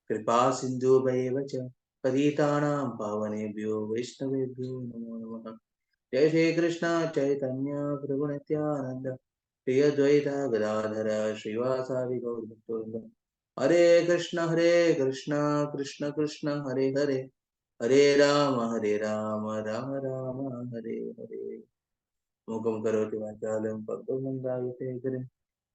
कृपा सिन्धुभैव च पतितानां पावनेभ्यो वैष्णवेभ्यो नमो नमः। जय श्री कृष्ण चैतन्य प्रभु नित्यानंद प्रिय द्वैता गदाधर श्रीवासादि गौरभक्तवृंद। हरे कृष्ण कृष्ण कृष्ण हरे हरे, हरे राम राम राम हरे हरे। मूकं करोति वाचालं पद्मनाभं गिरिं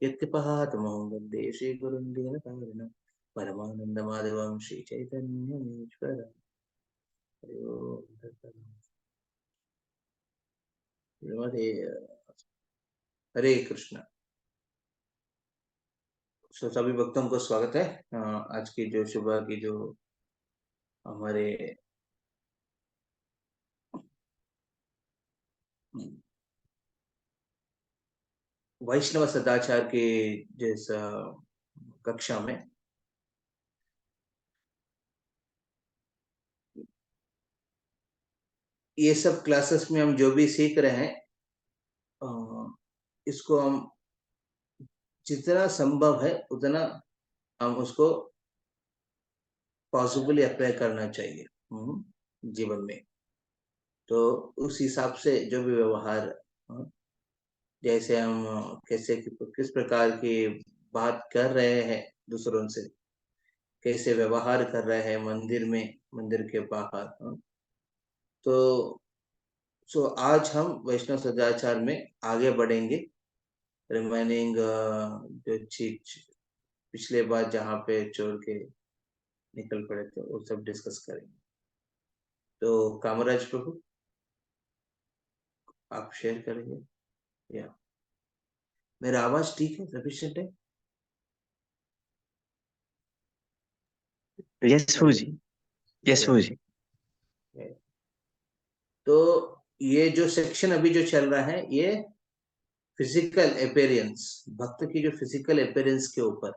यत्कृपातमहं वन्दे श्रीगुरुं दीनतारिणं परमानन्दमाधवं श्रीचैतन्यमीश्वरं। हरि ओम्। हरे हरे कृष्ण। सभी भक्तों को स्वागत है। आज की जो सुबह की जो हमारे वैष्णव सदाचार के जैसा कक्षा में ये सब क्लासेस में हम जो भी सीख रहे हैं, इसको हम जितना संभव है उतना हम उसको पॉसिबली अप्लाई करना चाहिए जीवन में। तो उस हिसाब से जो भी व्यवहार, जैसे हम कैसे किस प्रकार की बात कर रहे हैं दूसरों से, कैसे व्यवहार कर रहे हैं मंदिर में, मंदिर के बाहर, तो आज हम वैष्णव सदाचार में आगे बढ़ेंगे। रिमेनिंग जो चीज पिछले बार जहाँ पे छोड़ के निकल पड़े थे वो सब डिस्कस करेंगे। तो कामराज प्रभु आप शेयर करेंगे या मेरा आवाज ठीक है, सफिशिएंट है? यस प्रभु जी, यस प्रभु जी। तो ये जो सेक्शन अभी जो चल रहा है ये फिजिकल अपेयरेंस, भक्त की जो फिजिकल अपेयरेंस के ऊपर,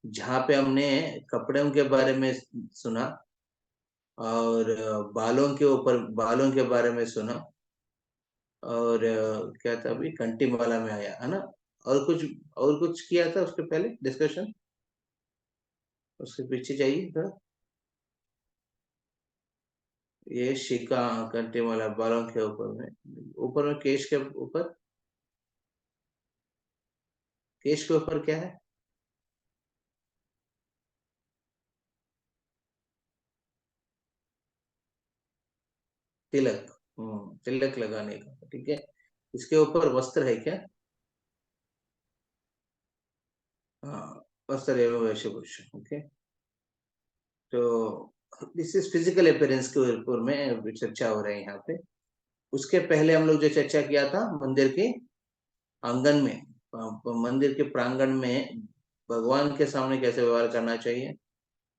जहाँ पे हमने कपड़ों के बारे में सुना और बालों के ऊपर, बालों के बारे में सुना, और क्या था अभी कंठी माला में आया है ना, और कुछ किया था उसके पहले डिस्कशन, उसके पीछे जाइए थोड़ा। ये शिका, कंठी माला बालों के ऊपर में केश के ऊपर, केश के ऊपर क्या है? तिलक। तिलक लगाने का, ठीक है। इसके ऊपर वस्त्र है क्या? हाँ, वस्त्र एवं वेशभूषण, ओके। तो दिस इज फिजिकल अपीयरेंस के ऊपर में चर्चा हो रही है यहाँ पे। उसके पहले हम लोग जो चर्चा किया था मंदिर के आंगन में, मंदिर के प्रांगण में भगवान के सामने कैसे व्यवहार करना चाहिए,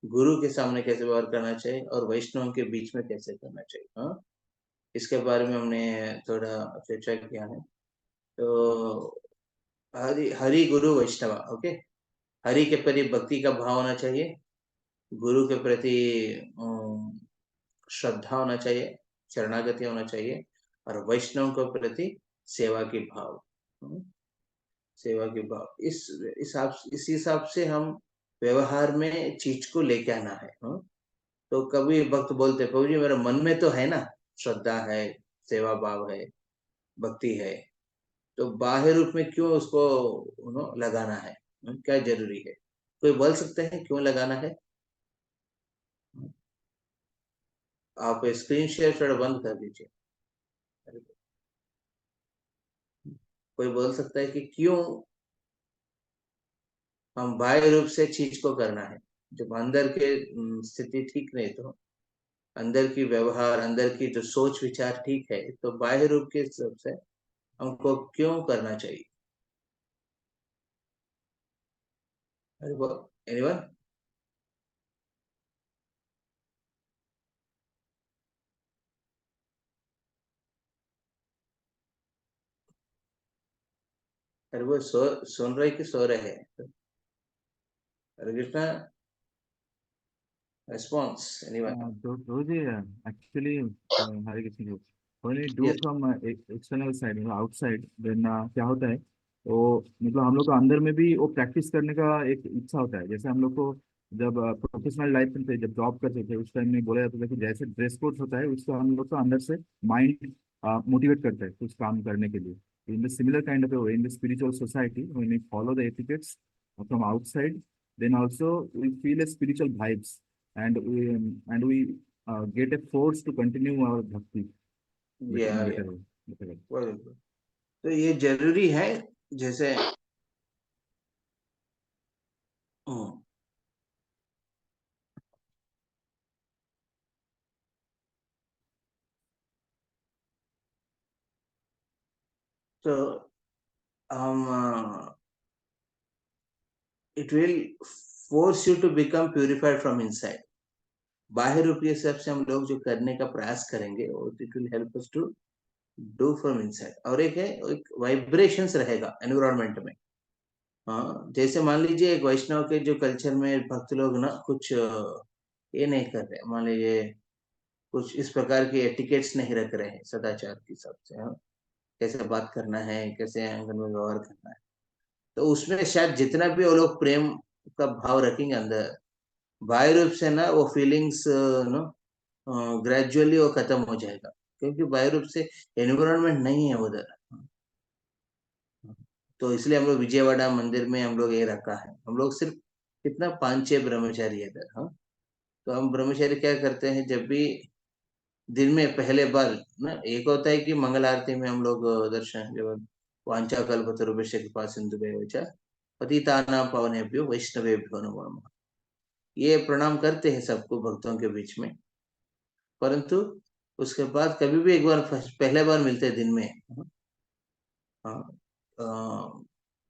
गुरु के सामने कैसे व्यवहार करना चाहिए, और वैष्णव के बीच में कैसे करना चाहिए, हाँ, इसके बारे में हमने थोड़ा चर्चा किया है। तो हरि हरि गुरु वैष्णव, ओके। हरि के प्रति भक्ति का भाव होना चाहिए, गुरु के प्रति श्रद्धा होना चाहिए, शरणागति होना चाहिए, और वैष्णव के प्रति सेवा की भाव, सेवा की भाव। इस हिसाब से हम व्यवहार में चीज को लेके आना है, तो कभी भक्त बोलते प्रभु जी मेरे मन में तो है ना, श्रद्धा है, सेवा भाव है, भक्ति है, तो बाह्य रूप में क्यों उसको लगाना है, क्या जरूरी है? कोई बोल सकते हैं क्यों लगाना है? आप स्क्रीन शेयर थोड़ा बंद कर दीजिए। कोई बोल सकता है कि क्यों हम बाह्य रूप से चीज को करना है? जब अंदर के स्थिति ठीक नहीं, तो अंदर की व्यवहार, अंदर की जो सोच विचार ठीक है, तो बाह्य रूप के हिसाब से हमको क्यों करना चाहिए? एनीवन? अरे वो सुन रहे कि सो रहे हैं? हरे Krishna, response, anyone? Those actually, Hare Krishna, when we do Yes. from external side, outside, then क्या होता है तो मतलब हम लोग को अंदर में भी वो प्रैक्टिस करने का एक इच्छा होता है। जैसे हम लोग को जब प्रोफेशनल लाइफ में थे, जब जॉब करते थे, उस टाइम में बोला जाता था कि जैसे ड्रेस कोड होता है, उसको हम लोग को अंदर से माइंड मोटिवेट करता है कुछ काम करने के लिए। In the similar kind of way in the spiritual society when we follow the etiquettes from outside, then also we feel a spiritual vibes, and we get a force to continue our bhakti better या in या better way, better way. बरोबर। तो ये जरूरी है। जैसे हम्म, तो हम it will force you to become purified from inside. बाहर रूपी हिसाब से हम लोग जो करने का प्रयास करेंगे और it will help us to do from inside. और एक है, एक वाइब्रेशंस रहेगा एनवायरमेंट में। हाँ, जैसे मान लीजिए एक वैष्णव के जो कल्चर में भक्त लोग ना कुछ ये नहीं कर रहे, मान लीजिए कुछ इस प्रकार की एटिकेट्स नहीं रख रहे हैं सदाचार के हिसाब से। हाँ, कैसे बात करना है, कैसे आंगन में व्यवहार करना है, तो उसमें शायद जितना भी वो लोग प्रेम का भाव रखेंगे अंदर, बाह्य रूप से ना वो फीलिंग्स नो ग्रेजुअली वो खत्म हो जाएगा, क्योंकि बाह्य रूप से एनवायरनमेंट नहीं है उधर। तो इसलिए हम लोग विजयवाड़ा मंदिर में हम लोग ये रखा है। हम लोग सिर्फ कितना 5-6 ब्रह्मचारी है इधर। हाँ, तो हम ब्रह्मचारी क्या करते हैं, जब भी दिन में पहले बार ना, एक होता है कि मंगल आरती में हम लोग दर्शन जब वांछा कल्पतरुभ्यश्च कृपा सिंधुभ्यो च पतितानां पावनेभ्यो वैष्णवेभ्यो नमो नमः, ये प्रणाम करते हैं सबको भक्तों के बीच में। परंतु उसके बाद कभी भी एक बार पहले बार मिलते हैं दिन में। हाँ,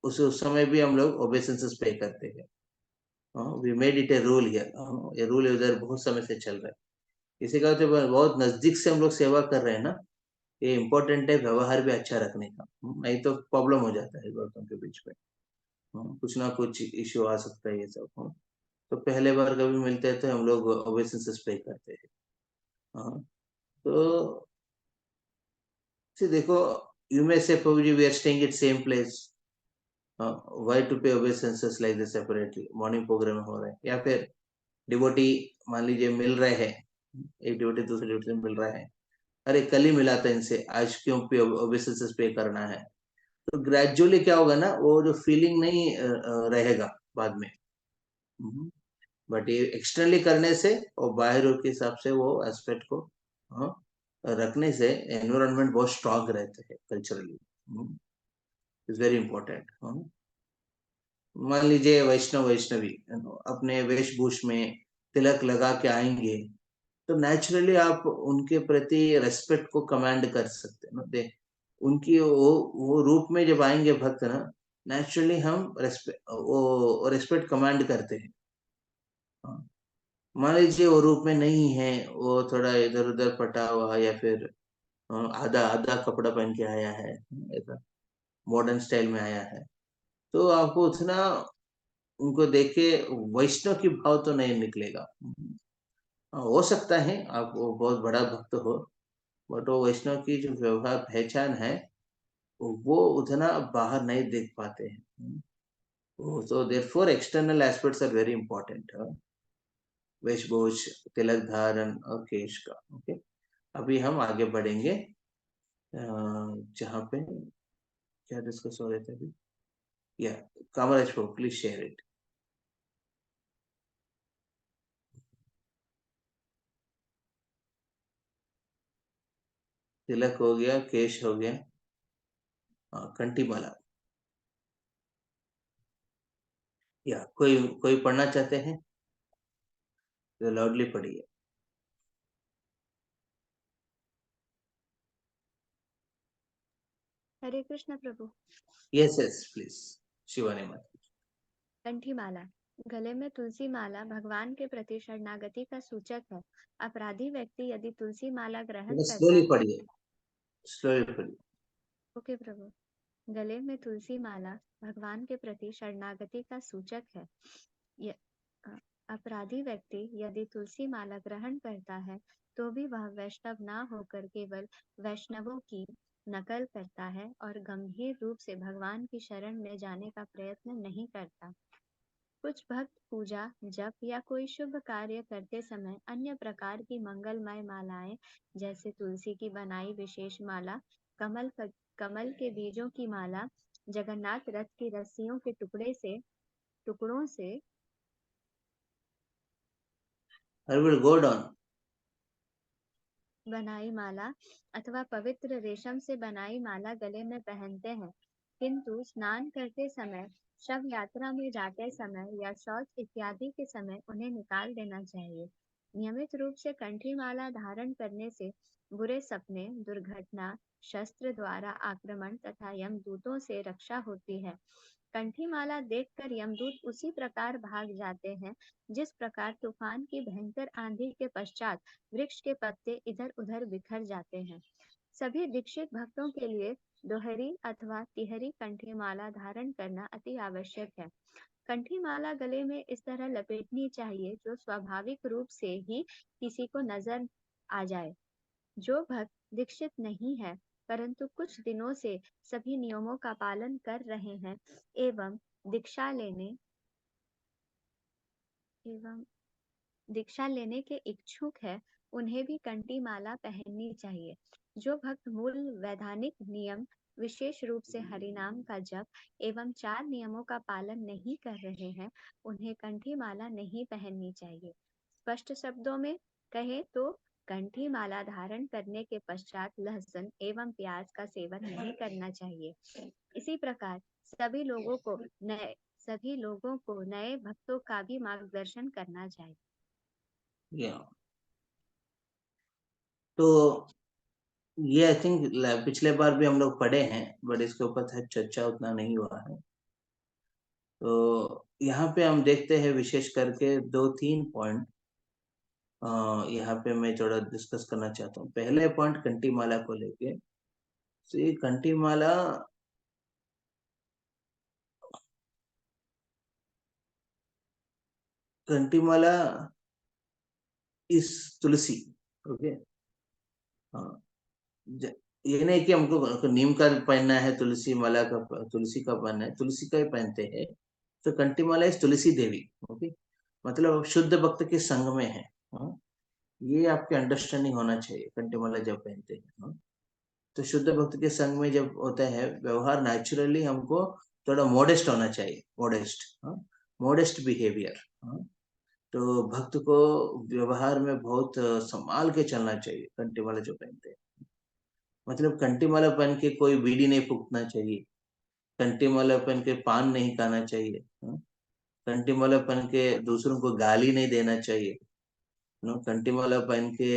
उस समय भी हम लोग ओबेसेंसेस पे करते हैं। We made it a rule here. ये रूल इधर बहुत समय से चल रहा है। इसी का तो बहुत नजदीक से हम लोग सेवा कर रहे हैं ना, ये इम्पोर्टेंट है व्यवहार भी अच्छा रखने का। नहीं तो प्रॉब्लम हो जाता है भक्तों के बीच में। कुछ ना कुछ इश्यू आ सकता है ये सब। तो पहले बार कभी मिलते हैं तो हम लोग ओबेसेंसेस पे करते हैं। हाँ, तो देखो, यू मे से प्रभु जी we are staying at same place, why to pay obeisances like this separately, morning programme हो रहा है, या फिर डिवोटी मान लीजिए मिल रहे हैं, एक डिवोटी दूसरे डिवोटी से मिल रहा है, अरे कल ही मिला था इनसे, आज क्यों पे ओबेसेंसेस पे करना है। तो ग्रेजुअली क्या होगा ना, वो जो फीलिंग नहीं रहेगा बाद में। बट ये एक्सटर्नली करने से और बाहर के हिसाब से वो एस्पेक्ट को हाँ, रखने से एनवायरनमेंट बहुत स्ट्रांग रहते हैं कल्चरली। Is very important. मान लीजिए वैष्णव वैष्णवी अपने वेशभूष में तिलक लगा के आएंगे, तो नेचुरली आप उनके प्रति रेस्पेक्ट को कमांड कर सकते हैं ना। दे उनकी वो रूप में जब आएंगे भक्त ना, नेचुरली हम रेस्पेक्ट कमांड करते हैं। हाँ, मान लीजिए वो रूप में नहीं है, वो थोड़ा इधर उधर पटा हुआ, या फिर आधा आधा कपड़ा पहन के आया है, ऐसा मॉडर्न स्टाइल में आया है, तो आपको उतना उनको देख के वैष्णव की भाव तो नहीं निकलेगा। हो सकता है आप वो बहुत बड़ा भक्त हो, बट वो वैष्णव की जो व्यवहार पहचान है वो उतना बाहर नहीं देख पाते हैं। तो therefore external aspects are very important. वेशभूष, तिलक धारण और केश का। ओके, अभी हम आगे बढ़ेंगे जहाँ पे क्या डिस्कस हो रहे थे अभी। या कामराज प्लीज शेयर इट। तिलक हो गया, केश हो गया, कंठी माला। या कोई कोई पढ़ना चाहते हैं तो लाउडली पढ़िए। हरे कृष्ण प्रभु। Yes yes please. शिवानी माता। कंठी माला। गले में तुलसी माला भगवान के प्रति शरणागति का सूचक है। अपराधी व्यक्ति यदि तुलसी माला ग्रहण करता स्लोली है। पढ़िए, स्लोली पढ़िए। ओके प्रभु। गले में तुलसी माला भगवान के प्रति शरणागति का सूचक है। अपराधी व्यक्ति यदि तुलसी माला ग्रहण करता है तो भी वह वैष्णव ना होकर केवल वैष्णवों की नकल करता है और गंभीर रूप से भगवान की शरण में जाने का प्रयत्न नहीं करता। कुछ भक्त पूजा, जप या कोई शुभ कार्य करते समय अन्य प्रकार की मंगलमय मालाएं जैसे तुलसी की बनाई विशेष माला, कमल के बीजों की माला, जगन्नाथ रथ की रस्सियों के टुकड़ों से I will go down. बनाई माला अथवा पवित्र रेशम से बनाई माला गले में पहनते हैं, किंतु स्नान करते समय, शव यात्रा में जाते समय या शौच इत्यादि के समय उन्हें निकाल देना चाहिए। नियमित रूप से कंठी माला धारण करने से बुरे सपने, दुर्घटना, शस्त्र द्वारा आक्रमण तथा यमदूतों से रक्षा होती है। कंठी माला देखकर यमदूत उसी प्रकार भाग जाते हैं जिस प्रकार तूफान की भयंकर आंधी के पश्चात वृक्ष के पत्ते इधर उधर बिखर जाते हैं। सभी दीक्षित भक्तों के लिए दोहरी अथवा तिहरी कंठी माला धारण करना अति आवश्यक है। कंठी माला गले में इस तरह लपेटनी चाहिए जो स्वाभाविक रूप से ही किसी को नजर आ जाए। जो भक्त दीक्षित नहीं है परंतु कुछ दिनों से सभी नियमों का पालन कर रहे हैं एवं दीक्षा लेने के इच्छुक है, उन्हें भी कंठी माला पहननी चाहिए। जो भक्त मूल वैधानिक नियम, विशेष रूप से हरिनाम का जप एवं 4 नियमों का पालन नहीं कर रहे हैं, उन्हें कंठी माला नहीं पहननी चाहिए। स्पष्ट शब्दों में कहें तो कंठी माला धारण करने के पश्चात लहसुन एवं प्याज का सेवन नहीं करना चाहिए। इसी प्रकार सभी लोगों को नए भक्तों का भी मार्गदर्शन करना चाहिए। तो ये आई थिंक पिछले बार भी हम लोग पढ़े हैं, बट इसके ऊपर चर्चा उतना नहीं हुआ है। तो यहाँ पे हम देखते हैं विशेष करके 2-3 पॉइंट यहाँ पे मैं थोड़ा डिस्कस करना चाहता हूँ। पहले पॉइंट कंठी माला को लेके, तो ये कंठी माला इस तुलसी, ओके। हाँ, ये नहीं कि हमको नीम का पहनना है, तुलसी का पहनना है, तुलसी का ही पहनते हैं। तो कंठी माला इस तुलसी देवी, ओके, मतलब शुद्ध भक्त के संग में है। हाँ, ये आपके अंडरस्टैंडिंग होना चाहिए। कंठी माला जब पहनते हैं, हाँ, तो शुद्ध भक्त के संग में जब होता है व्यवहार, नेचुरली हमको थोड़ा मॉडेस्ट होना चाहिए, मॉडेस्ट बिहेवियर। तो भक्त को व्यवहार में बहुत संभाल के चलना चाहिए। कंठी माला जो पहनते हैं, मतलब कंठी माला पहन के कोई बीड़ी नहीं फूकना चाहिए, कंठी माला पहन के पान नहीं खाना चाहिए, कंठी माला पहन के दूसरों को गाली नहीं देना चाहिए, कंठी माला पहन के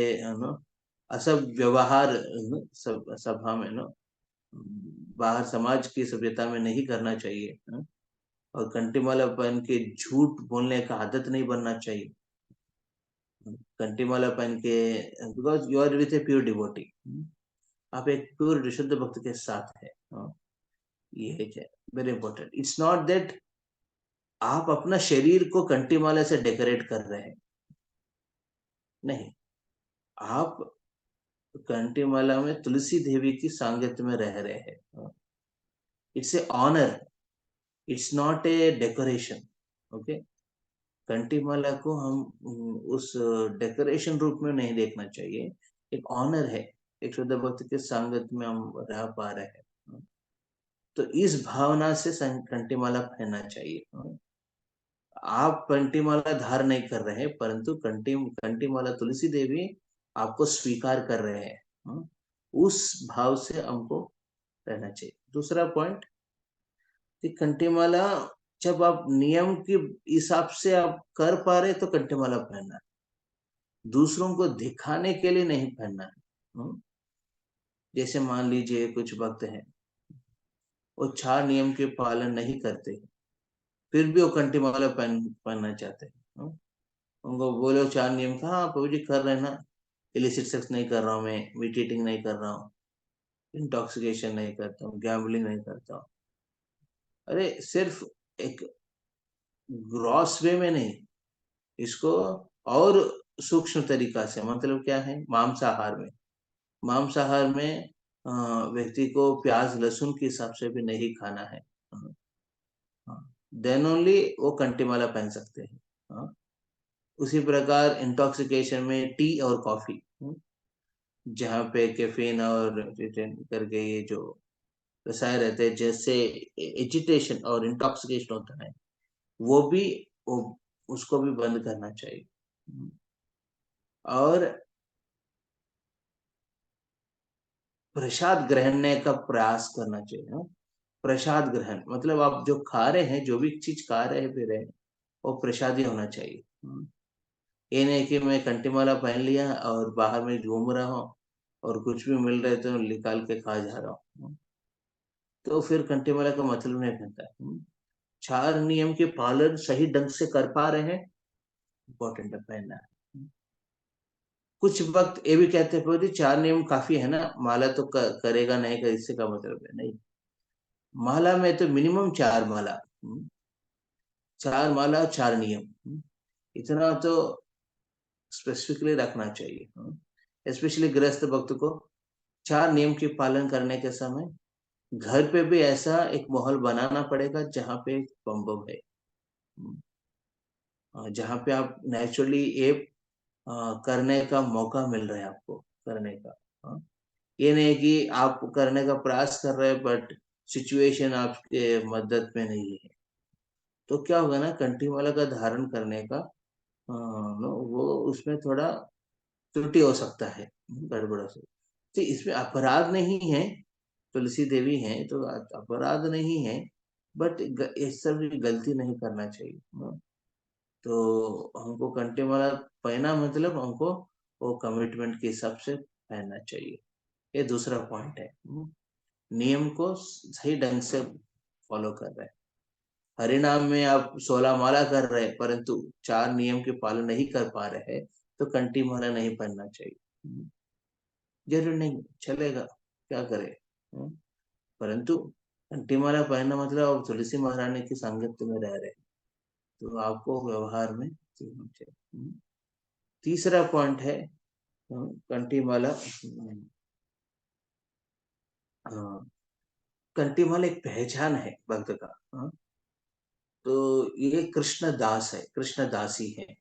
असभ व्यवहार सब सभा में बाहर समाज की सभ्यता में नहीं करना चाहिए। और कंठी माला पहन के झूठ बोलने का आदत नहीं बनना चाहिए। कंठी माला पहन के, because you are with a pure devotee, आप एक प्योर विशुद्ध भक्त के साथ है। ये है very important. It's not that आप अपना शरीर को कंठी माला से डेकोरेट कर रहे हैं, नहीं, आप कंठी माला में तुलसी देवी की सांगत में रह रहे हैं। It's a honour, it's not a decoration, okay. कंठी माला को हम उस डेकोरेशन रूप में नहीं देखना चाहिए, एक ऑनर है, एक शुद्ध भक्त के संगत में हम रह पा रहे हैं। तो इस भावना से कंठी माला पहनना चाहिए। आप कंठी माला धार नहीं कर रहे हैं, परंतु कंठी माला तुलसी देवी आपको स्वीकार कर रहे हैं। उस भाव से हमको रहना चाहिए। दूसरा पॉइंट कि कंठी माला जब आप नियम के हिसाब से आप कर पा रहे तो कंठी माला पहनना है, दूसरों को दिखाने के लिए नहीं पहनना है। जैसे मान लीजिए कुछ भक्त हैं, वो 4 नियम के पालन नहीं करते, फिर भी वो कंठी माला पहनना चाहते हैं। उनको बोलो 4 नियम का, हाँ प्रभु जी कर रहे हैं ना, इलिसिट सेक्स नहीं कर रहा हूँ मैं, मीट नहीं कर रहा हूँ, इंटॉक्सिकेशन नहीं करता हूँ, गैम्बलिंग नहीं करता हूँ। अरे सिर्फ एक ग्रॉस वे में नहीं, इसको और सूक्ष्म तरीका से, मतलब क्या है, मांसाहार में व्यक्ति को प्याज लहसुन के हिसाब से भी नहीं खाना है, देन ओनली वो कंटीमाला पहन सकते हैं। हाँ। उसी प्रकार इंटॉक्सिकेशन में टी और कॉफी, जहाँ पे कैफीन और करके ये जो रसायन रहते हैं, जैसे एजिटेशन और इंटॉक्सिकेशन होता है, वो भी उसको भी बंद करना चाहिए। और प्रसाद ग्रहण का प्रयास करना चाहिए। प्रसाद ग्रहण मतलब आप जो खा रहे हैं, जो भी चीज खा रहे हैं पी रहे हैं, वो प्रसादी होना चाहिए। ये नहीं कि मैं कंटीमाला पहन लिया और बाहर में घूम रहा हूँ और कुछ भी मिल रहे तो निकाल के खा जा रहा हूँ, तो फिर कंटीमाला का मतलब नहीं बनता। 4 नियम के पालन सही ढंग से कर पा रहे हैं, इम्पोर्टेंट है पहनना। कुछ वक्त ये भी कहते हैं प्रभु जी 4 नियम काफी है ना, माला तो करेगा नहीं, कर इससे का मतलब है नहीं। माला में तो मिनिमम 4 माला, 4 माला 4 नियम, इतना तो स्पेसिफिकली रखना चाहिए। स्पेशली गृहस्थ भक्त को 4 नियम के पालन करने के समय घर पे भी ऐसा एक माहौल बनाना पड़ेगा जहाँ पे एक संभव है, जहाँ पे आप नेचुरली ये करने का मौका मिल रहा है आपको करने का। ये नहीं कि आप करने का प्रयास कर रहे हैं बट सिचुएशन आपके मदद में नहीं है, तो क्या होगा ना, कंठीमाला का धारण करने का वो उसमें थोड़ा त्रुटि हो सकता है, गड़बड़ हो सकता है। तो इसमें अपराध नहीं है, तुलसी देवी हैं तो अपराध नहीं है, बट इस सब गलती नहीं करना चाहिए। तो हमको कंठीमाला पहना मतलब हमको वो कमिटमेंट के हिसाब से पहनना चाहिए। ये दूसरा पॉइंट है। नियम को सही ढंग से फॉलो कर रहे हैं। हरिनाम में आप 16 माला कर रहे हैं परंतु 4 नियम के पालन नहीं कर पा रहे हैं, तो कंठी माला नहीं पहनना चाहिए। जरूर नहीं चलेगा, क्या करे। परंतु कंठी माला पहनना मतलब आप तुलसी महारानी की संगत में रह रहे हैं, तो आपको व्यवहार में सीखना चाहिए। तीसरा पॉइंट है कंठी माला। कंठी माला एक पहचान है भक्त का। तो ये कृष्ण दास है, कृष्ण दासी है।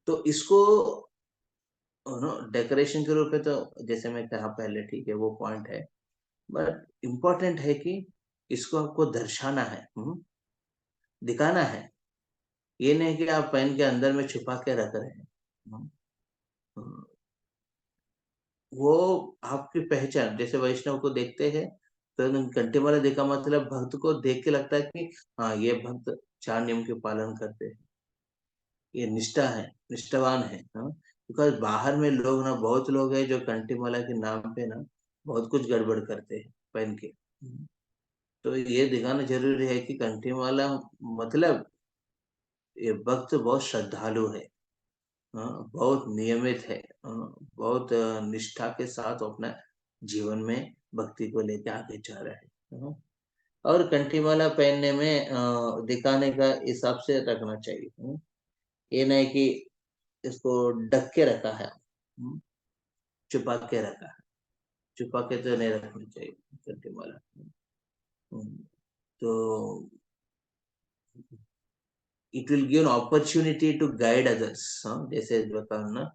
तो इसको डेकोरेशन के रूप में तो जैसे मैं कहा पहले, ठीक है वो पॉइंट है, बट इम्पोर्टेंट है कि इसको आपको दर्शाना है, दिखाना है। ये नहीं कि आप पेन के अंदर में छुपा के रख रहे हैं। वो आपकी पहचान, जैसे वैष्णव को देखते हैं तो कंठी माला देखा मतलब भक्त को देख के लगता है कि हाँ ये भक्त 4 नियम के पालन करते हैं, ये निष्ठा है, निष्ठावान है। बिकॉज बाहर में लोग ना, बहुत लोग हैं जो कंठीमाला के नाम पे ना बहुत कुछ गड़बड़ करते हैं पहन के। तो ये दिखाना जरूरी है कि कंठीमाला मतलब ये भक्त बहुत श्रद्धालु है, बहुत नियमित है, बहुत निष्ठा के साथ अपना जीवन में भक्ति को लेके आगे जा रहा है। और कंठीमाला पहनने में दिखाने का हिसाब से रखना चाहिए। ये नहीं कि इसको ढक के रखा है, छुपा के रखा है, छुपा के तो नहीं रखना चाहिए कंठीमाला। तो it will give an opportunity to guide others, जैसे बताओ ना,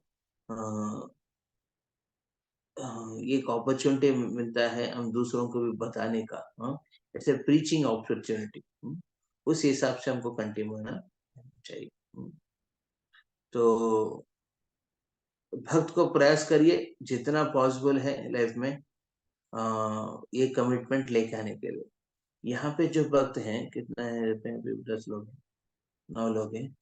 एक अपॉर्चुनिटी मिलता है हम दूसरों को भी बताने का, जैसे प्रीचिंग अपॉर्चुनिटी, उस हिसाब से हमको कंटिन्यू होना चाहिए। तो भक्त को प्रयास करिए जितना पॉसिबल है लाइफ में ये कमिटमेंट लेके आने के लिए। यहाँ पे जो भक्त हैं कितना है, रहते हैं अभी 10 लोग हैं, 9 लोग हैं,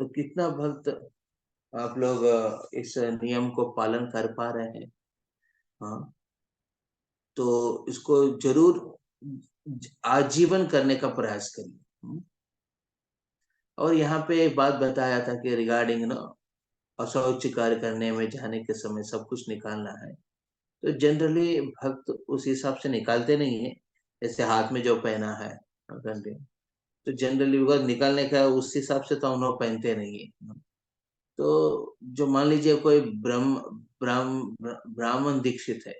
तो कितना भक्त आप लोग इस नियम को पालन कर पा रहे हैं। हाँ, तो इसको जरूर आजीवन करने का प्रयास करिए। और यहाँ पे एक बात बताया था कि रिगार्डिंग ना अशौच कार्य करने में जाने के समय सब कुछ निकालना है, तो जनरली भक्त उस हिसाब से निकालते नहीं है, जैसे हाथ में जो पहना है घंटे, तो जनरली वो निकालने का उस हिसाब से तो हम लोग पहनते नहीं है। तो जो मान लीजिए कोई ब्रह्म ब्राह्मण दीक्षित है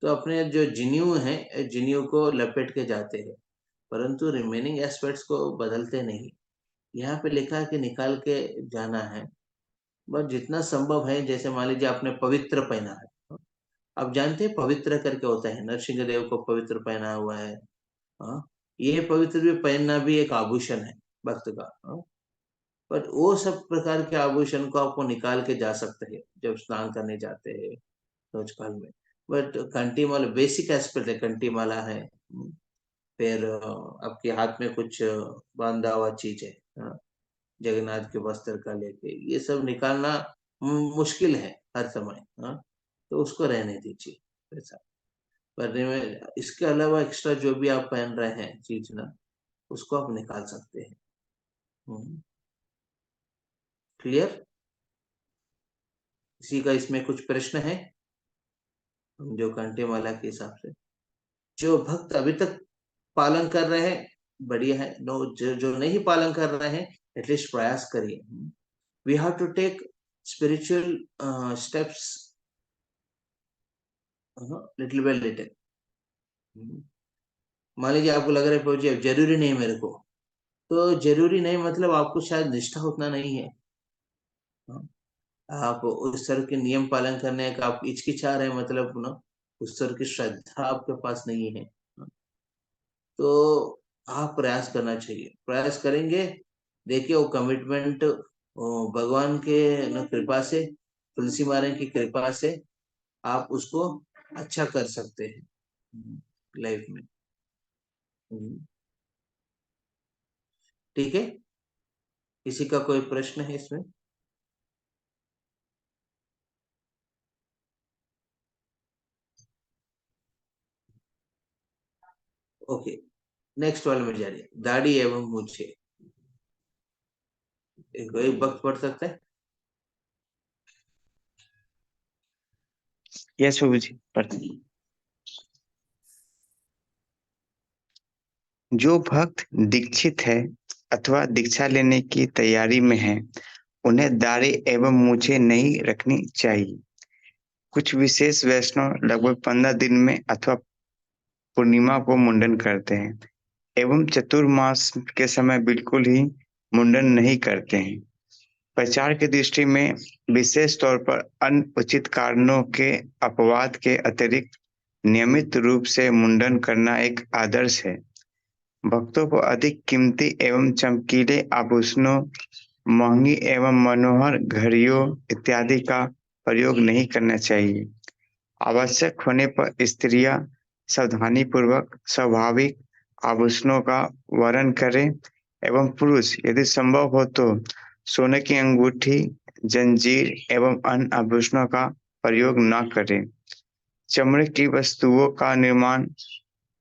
तो अपने जो जनेऊ है जनेऊ को लपेट के जाते हैं, परंतु रिमेनिंग एस्पेक्ट्स को बदलते नहीं। यहाँ पे लिखा है कि निकाल के जाना है, बस जितना संभव है। जैसे मान लीजिए आपने पवित्र पहना है, आप जानते हैं पवित्र करके होता है, नरसिंह देव को पवित्र पहना हुआ है। हाँ, ये पवित्र भी पहनना भी एक आभूषण है भक्त का। हाँ, बट वो सब प्रकार के आभूषण को आपको निकाल के जा सकते हैं जब स्नान करने जाते हैं रोज काल में। बट कंठी माला बेसिक एस्पेक्ट है, कंठी माला है, फिर आपके हाथ में कुछ बांधा हुआ चीज है, हाँ, जगन्नाथ के वस्त्र का लेके, ये सब निकालना मुश्किल है हर समय। हाँ, तो उसको रहने दीजिए ऐसा। पर इसके अलावा एक्स्ट्रा जो भी आप पहन रहे हैं चीज ना, उसको आप निकाल सकते हैं। क्लियर? किसी का इसमें कुछ प्रश्न है? जो कंठी माला के हिसाब से जो भक्त अभी तक पालन कर रहे हैं बढ़िया है, नो जो नहीं पालन कर रहे हैं एटलीस्ट प्रयास करिए। We have to take spiritual steps little by little. मान लीजिए आपको लग रहा है प्रभु जी अब जरूरी नहीं मेरे को, तो जरूरी नहीं मतलब आपको शायद निष्ठा उतना नहीं है। हाँ, आप उस तरह के नियम पालन करने का आप हिचकिचा रहे हैं, मतलब ना उस तरह की श्रद्धा आपके पास नहीं है। तो आप प्रयास करना चाहिए, प्रयास करेंगे, देखिए वो कमिटमेंट भगवान के न कृपा से, तुलसी महाराज की कृपा से आप उसको अच्छा कर सकते हैं लाइफ में। ठीक है, किसी का कोई प्रश्न है इसमें? ओके, नेक्स्ट वाले में जाइए, दाढ़ी एवं मूछें। एक वक्त पढ़ सकते हैं? यस प्रभु जी, पढ़ते हैं। जो भक्त दीक्षित है अथवा दीक्षा लेने की तैयारी में है, उन्हें दाढ़ी एवं मूछें नहीं रखनी चाहिए। कुछ विशेष वैष्णव लगभग 15 दिन में अथवा पूर्णिमा को मुंडन करते हैं एवं चतुर्मास के समय बिल्कुल ही मुंडन नहीं करते हैं। प्रचार की दृष्टि में विशेष तौर पर अन्य उचित कारणों के अपवाद के अतिरिक्त नियमित रूप से मुंडन करना एक आदर्श है। भक्तों को अधिक कीमती एवं चमकीले आभूषणों, महंगी एवं मनोहर घड़ियों इत्यादि का प्रयोग नहीं करना चाहिए। आवश्यक होने पर स्त्रियां सावधानी पूर्वक स्वाभाविक आभूषणों का वर्ण करें एवं पुरुष यदि संभव हो तो सोने की अंगूठी, जंजीर एवं अन्य आभूषणों का प्रयोग न करें। चमड़े की वस्तुओं का निर्माण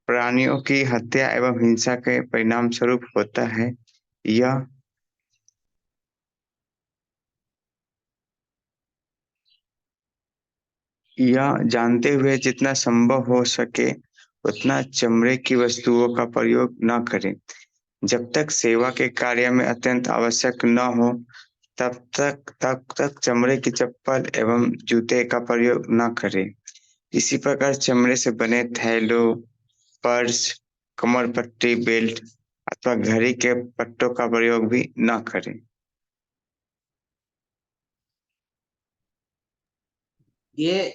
प्राणियों की हत्या एवं हिंसा के परिणाम स्वरूप होता है। यह जानते हुए जितना संभव हो सके उतना चमड़े की वस्तुओं का प्रयोग न करें। जब तक सेवा के कार्य में अत्यंत आवश्यक न हो तब तक चमड़े की चप्पल एवं जूते का प्रयोग न करें। इसी प्रकार चमड़े से बने थैलों, पर्स, कमर पट्टी, बेल्ट अथवा घड़ी के पट्टों का प्रयोग भी न करें। ये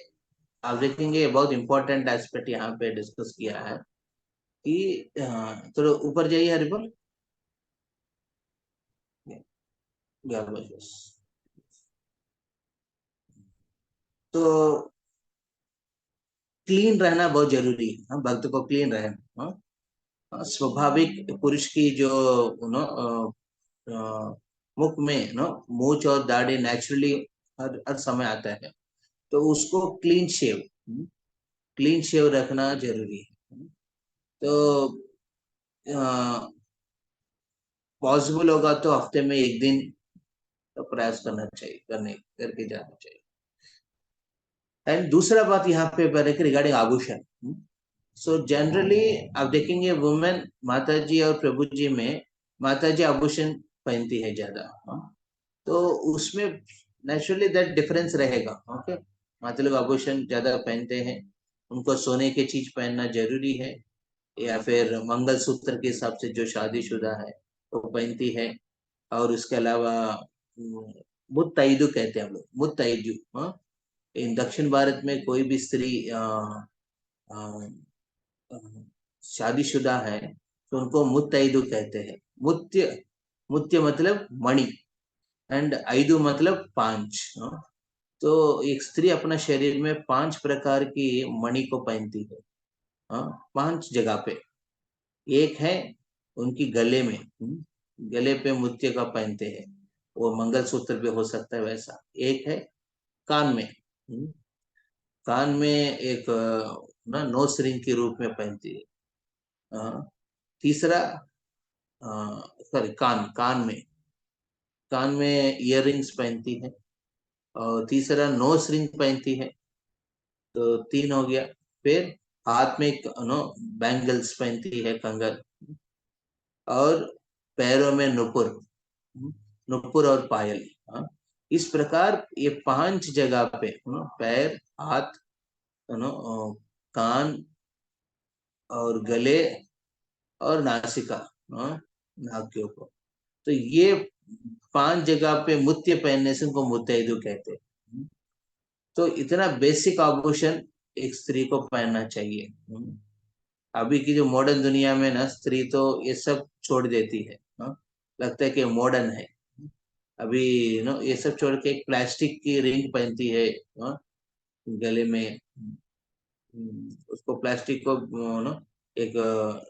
आप देखेंगे बहुत इंपॉर्टेंट एस्पेक्ट यहाँ पे डिस्कस किया है कि तो ऊपर जाइए हरिबल। तो क्लीन रहना बहुत जरूरी है। हाँ, भक्त को क्लीन रहना। हाँ, स्वाभाविक पुरुष की जो नो मुख में नो मूछ और दाढ़ी नेचुरली हर समय आता है, तो उसको क्लीन शेव रखना जरूरी है। तो पॉसिबल होगा तो हफ्ते में एक दिन तो प्रयास करना चाहिए, करके जाना चाहिए। एंड दूसरा बात यहाँ पे रिगार्डिंग आभूषण। सो जनरली आप देखेंगे वुमेन माता जी और प्रभु जी में माता जी आभूषण पहनती है ज्यादा। तो उसमें नेचुरली दैट डिफरेंस रहेगा। ओके, माता लोग आभूषण ज्यादा पहनते हैं, उनको सोने की चीज पहनना जरूरी है, या फिर मंगलसूत्र के हिसाब से जो शादीशुदा है वो पहनती है। और उसके अलावा मुत्तैदु कहते हैं हम लोग, मुत्तैदु। हाँ, इन दक्षिण भारत में कोई भी स्त्री शादीशुदा है तो उनको मुत्तैदु कहते हैं। मुत्य, मुत्य मतलब मणि, एंड ऐदु मतलब 5। तो एक स्त्री अपना शरीर में 5 प्रकार की मणि को पहनती है, 5 जगह पे। एक है उनकी गले में, गले पे मोतिया का पहनते हैं, वो मंगलसूत्र पे हो सकता है वैसा। एक है कान में, कान में एक ना नोज रिंग के रूप में पहनती है। तीसरा सॉरी कान में इयर रिंग्स पहनती है। और तीसरा नोज रिंग पहनती है, तो 3 हो गया। फिर हाथ में नो बैंगल्स पहनती है, कंगन। और पैरों में नुपुर, नुपुर और पायल। इस प्रकार ये 5 जगह पे पैर, हाथ, कान और गले और नासिका, नाक के ऊपर। तो ये 5 जगह पे मुत्य पहनने से उनको मुत्तैदु कहते हैं। तो इतना बेसिक आभूषण एक स्त्री को पहनना चाहिए। अभी की जो मॉडर्न दुनिया में ना स्त्री तो ये सब छोड़ देती है, लगता है कि मॉडर्न है। अभी ये सब छोड़ के एक प्लास्टिक की रिंग पहनती है गले में। उसको प्लास्टिक को एक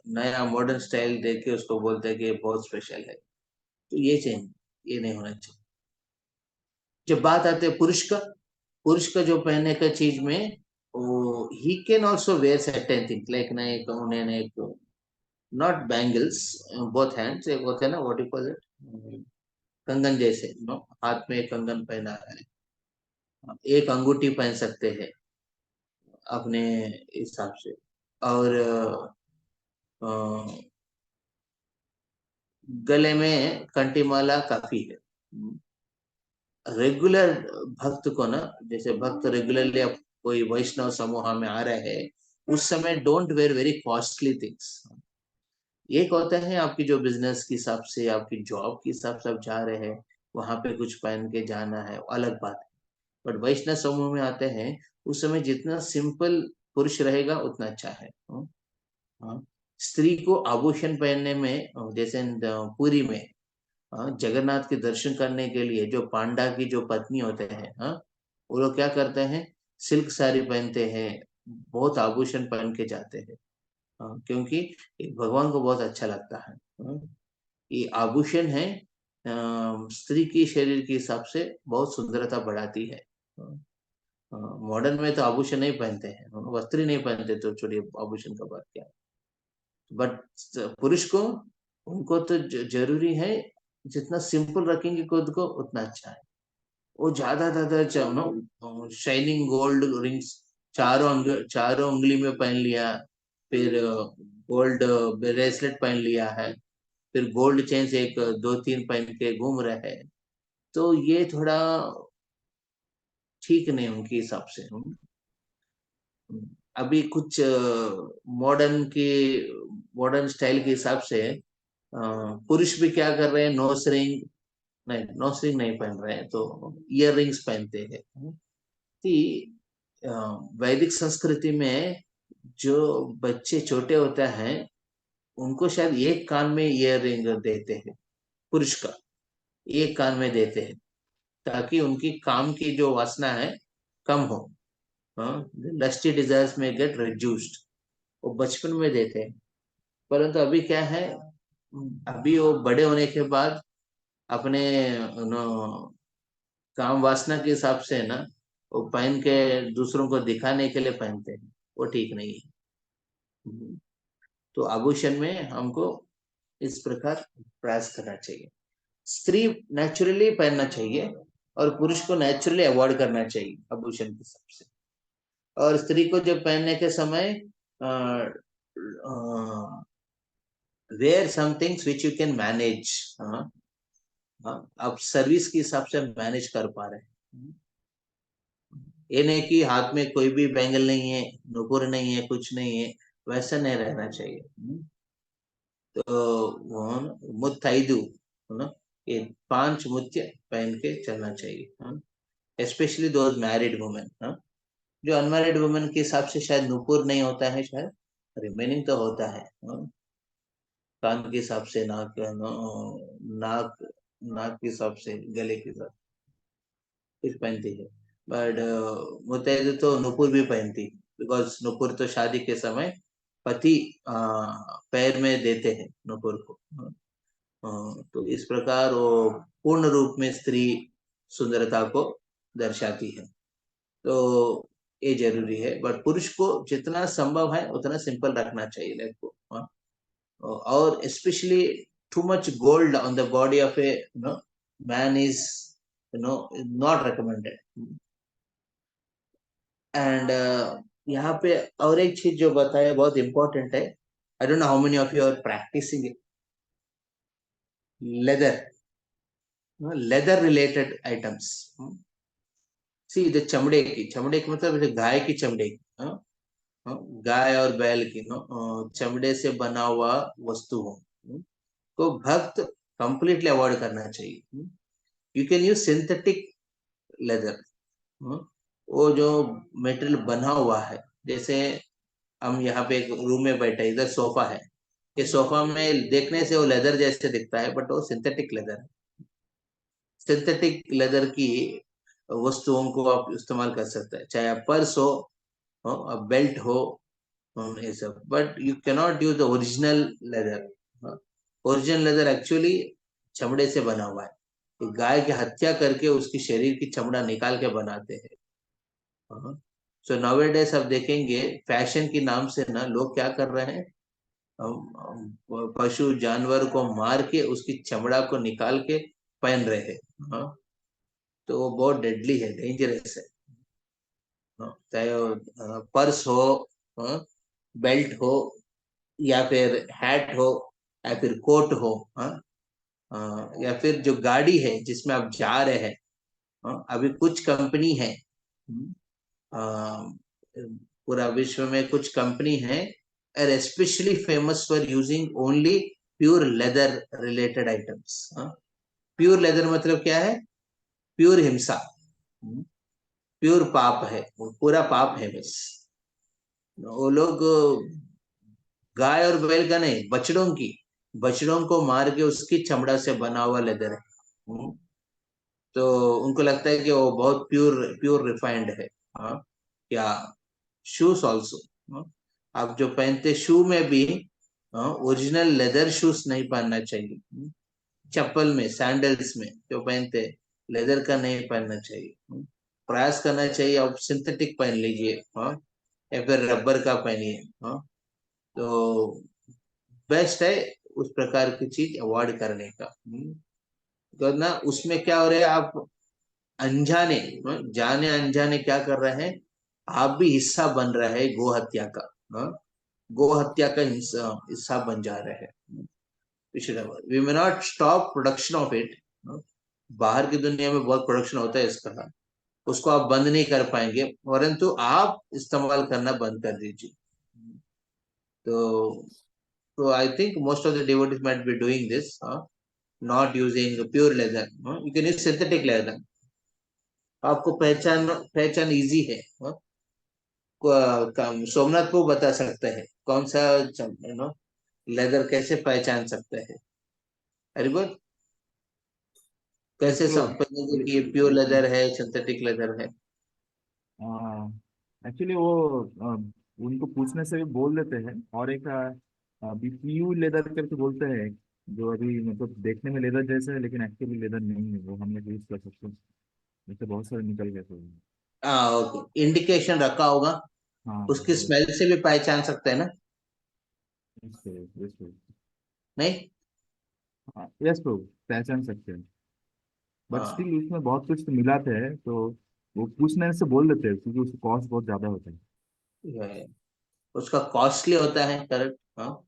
नया मॉडर्न स्टाइल दे के उसको बोलते हैं कि बहुत स्पेशल है। तो ये चेंज, ये नहीं होना चाहिए। जब बात आती है पुरुष का जो पहनने का चीज में, वो ही can also wear certain things like ना एक उन्होंने एक नॉट बैंगल्स, बोथ हैंड्स, एक होता है ना व्हाट यू कॉल इट, कंगन जैसे, हाथ में एक कंगन पहना है, एक अंगूठी पहन सकते हैं अपने हिसाब से। और गले में कंठी माला काफी है। रेगुलर भक्त को ना, जैसे भक्त रेगुलरली अब कोई वैष्णव समूह में आ रहे हैं, उस समय don't wear very costly things. एक होता है आपकी जो बिजनेस के हिसाब से, आपकी जॉब के हिसाब से आप जा रहे हैं, वहां पे कुछ पहन के जाना है, अलग बात है। बट वैष्णव समूह में आते हैं, उस समय जितना सिंपल पुरुष रहेगा उतना अच्छा है। स्त्री को आभूषण पहनने में, जैसे पुरी में जगन्नाथ के दर्शन करने के लिए जो पांडा की जो पत्नी होते हैं, वो लोग क्या करते हैं, सिल्क साड़ी पहनते हैं, बहुत आभूषण पहन के जाते हैं, क्योंकि भगवान को बहुत अच्छा लगता है। ये आभूषण है स्त्री की शरीर के हिसाब से बहुत सुंदरता बढ़ाती है। मॉडर्न में तो आभूषण नहीं पहनते हैं, वस्त्र नहीं पहनते, तो छोड़िए आभूषण का बात क्या। बट पुरुष को, उनको तो जरूरी है, जितना सिंपल रखेंगे खुद को उतना अच्छा है। वो ज्यादा शाइनिंग गोल्ड रिंग्स चारों उंगली में पहन लिया, फिर गोल्ड ब्रेसलेट पहन लिया है, फिर गोल्ड चेन से एक 2-3 पहन के घूम रहे हैं, तो ये थोड़ा ठीक नहीं उनके हिसाब से। अभी कुछ मॉडर्न स्टाइल के हिसाब से पुरुष भी क्या कर रहे हैं, नोज रिंग नहीं पहन रहे हैं, तो इयर रिंग्स पहनते हैं। कि वैदिक संस्कृति में जो बच्चे छोटे होते हैं, उनको शायद एक कान में इयर रिंग देते हैं, पुरुष का एक कान में देते हैं, ताकि उनकी काम की जो वासना है कम हो, लस्टी डिजायर्स में गेट रिड्यूस्ड। वो बचपन में देते हैं। परंतु अभी क्या है, अभी वो बड़े होने के बाद अपने काम वासना के हिसाब से ना, वो पहन के दूसरों को दिखाने के लिए पहनते हैं, वो ठीक नहीं है। तो आभूषण में हमको इस प्रकार प्रयास करना चाहिए। स्त्री नेचुरली पहनना चाहिए और पुरुष को नेचुरली अवॉइड करना चाहिए आभूषण के हिसाब से। और स्त्री को जब पहनने के समय wear some things which you can manage. आप सर्विस के हिसाब से मैनेज कर पा रहे हैं। ये नहीं कि हाथ में कोई भी बैंगल नहीं है, नुपुर नहीं है, कुछ नहीं है, वैसा नहीं रहना चाहिए। तो मुत्तैदु ना, ये 5 मुत्य पहन के चलना चाहिए, स्पेशली दोज मैरिड वुमेन। जो अनमैरिड वुमेन के हिसाब से शायद नुपुर नहीं होता है, शायद रिमेनिंग तो होता है। कान के हिसाब से, नाक नाक के हिसाब से, गले के हिसाब से कुछ पहनती है। बट मुतैदे तो नुपुर भी पहनती, बिकॉज नुपुर तो शादी के समय पति पैर में देते हैं नुपुर को। तो इस प्रकार वो पूर्ण रूप में स्त्री सुंदरता को दर्शाती है। तो ये जरूरी है, बट पुरुष को जितना संभव है उतना सिंपल रखना चाहिए लाइफ को। और specially too much gold on the body of a man is not recommended। And यहाँ पे और एक चीज जो बताया बहुत इंपॉर्टेंट है, I don't know how many of you are practising leather related items. See the चमड़े की मतलब गाय की चमड़े की, गाय और बैल की चमड़े से बना हुआ वस्तु हो, को भक्त कंप्लीटली अवॉइड करना चाहिए। You can use synthetic leather, वो जो मेटेरियल बना हुआ है, जैसे हम यहाँ पे एक रूम में बैठे, इधर सोफा है, ये सोफा में देखने से वो लेदर जैसे दिखता है, बट वो सिंथेटिक लेदर है। सिंथेटिक लेदर की वस्तुओं को आप इस्तेमाल कर सकते हैं, चाहे आप पर्स हो, बेल्ट हो, ये सब, but you cannot use the original leather. Original leather actually चमड़े से बना हुआ है, तो गाय की हत्या करके उसकी शरीर की चमड़ा निकाल के बनाते हैं। सो नाउअडेज आप देखेंगे फैशन के नाम से ना लोग क्या कर रहे हैं, पशु जानवर को मार के उसकी चमड़ा को निकाल के पहन रहे हैं। तो वो बहुत डेडली है, डेंजरस है। चाहे पर्स हो, बेल्ट हो, या फिर हैट हो, या फिर कोट हो, या फिर जो गाड़ी है जिसमें आप जा रहे हैं, अभी कुछ कंपनी है, पूरा विश्व में कुछ कंपनी है और specially famous for using only pure leather related items. Pure leather मतलब क्या है? प्योर हिंसा, प्योर पाप है, वो पूरा पाप है बस। वो लोग गाय और बैल का नहीं, बछड़ों को मार के उसकी चमड़ा से बना हुआ लेदर है। तो उनको लगता है कि वो बहुत प्योर रिफाइंड है। क्या शूज ऑल्सो, आप जो पहनते शू में भी ओरिजिनल लेदर शूज नहीं पहनना चाहिए। चप्पल में, सैंडल्स में जो पहनते लेदर का नहीं पहनना चाहिए। प्रयास करना चाहिए आप सिंथेटिक पहन लीजिए, या फिर रबर का पहनिए। तो बेस्ट है उस प्रकार की चीज अवॉइड करने का। तो ना उसमें क्या हो रहा है, आप अनजाने, जाने अनजाने क्या कर रहे हैं, आप भी हिस्सा बन रहे हैं गो हत्या का। गो हत्या का हिस्सा बन जा रहे हैं। We may not stop production of it. बाहर की दुनिया में बहुत प्रोडक्शन होता है इसका, उसको आप बंद नहीं कर पाएंगे, परंतु आप इस्तेमाल करना बंद कर दीजिए। तो I think most of the devotees might be doing this, not using pure leather. You can use synthetic leather. आपको पहचान इजी है। सोमनाथ को बता सकते हैं कौन सा लेदर कैसे पहचान सकते हैं। Very good. कैसे समझेंगे कि ये प्योर लेदर है, सिंथेटिक लेदर है? एक्चुअली वो उनको पूछने से भी बोल देते हैं, और एक बीपीयू लेदर करके बोलते हैं, जो अभी मतलब देखने में लेदर जैसे है लेकिन एक्चुअली लेदर नहीं है, वो हम लोग यूज कर सकते हैं। जैसे बहुत सारे निकल गए थे। ओके, इंडिकेशन रखा होगा, हाँ उसकी स्मेल से भी पहचान सकते हैं ना? यस नहीं? यस प्रभु, पहचान सकते हैं, बट हाँ, स्टिल उसमें बहुत कुछ तो मिलाते हैं, तो वो पूछने से बोल देते हैं क्योंकि उसका कॉस्ट बहुत ज्यादा होता है। उसका कॉस्टली होता है, करेक्ट। हाँ,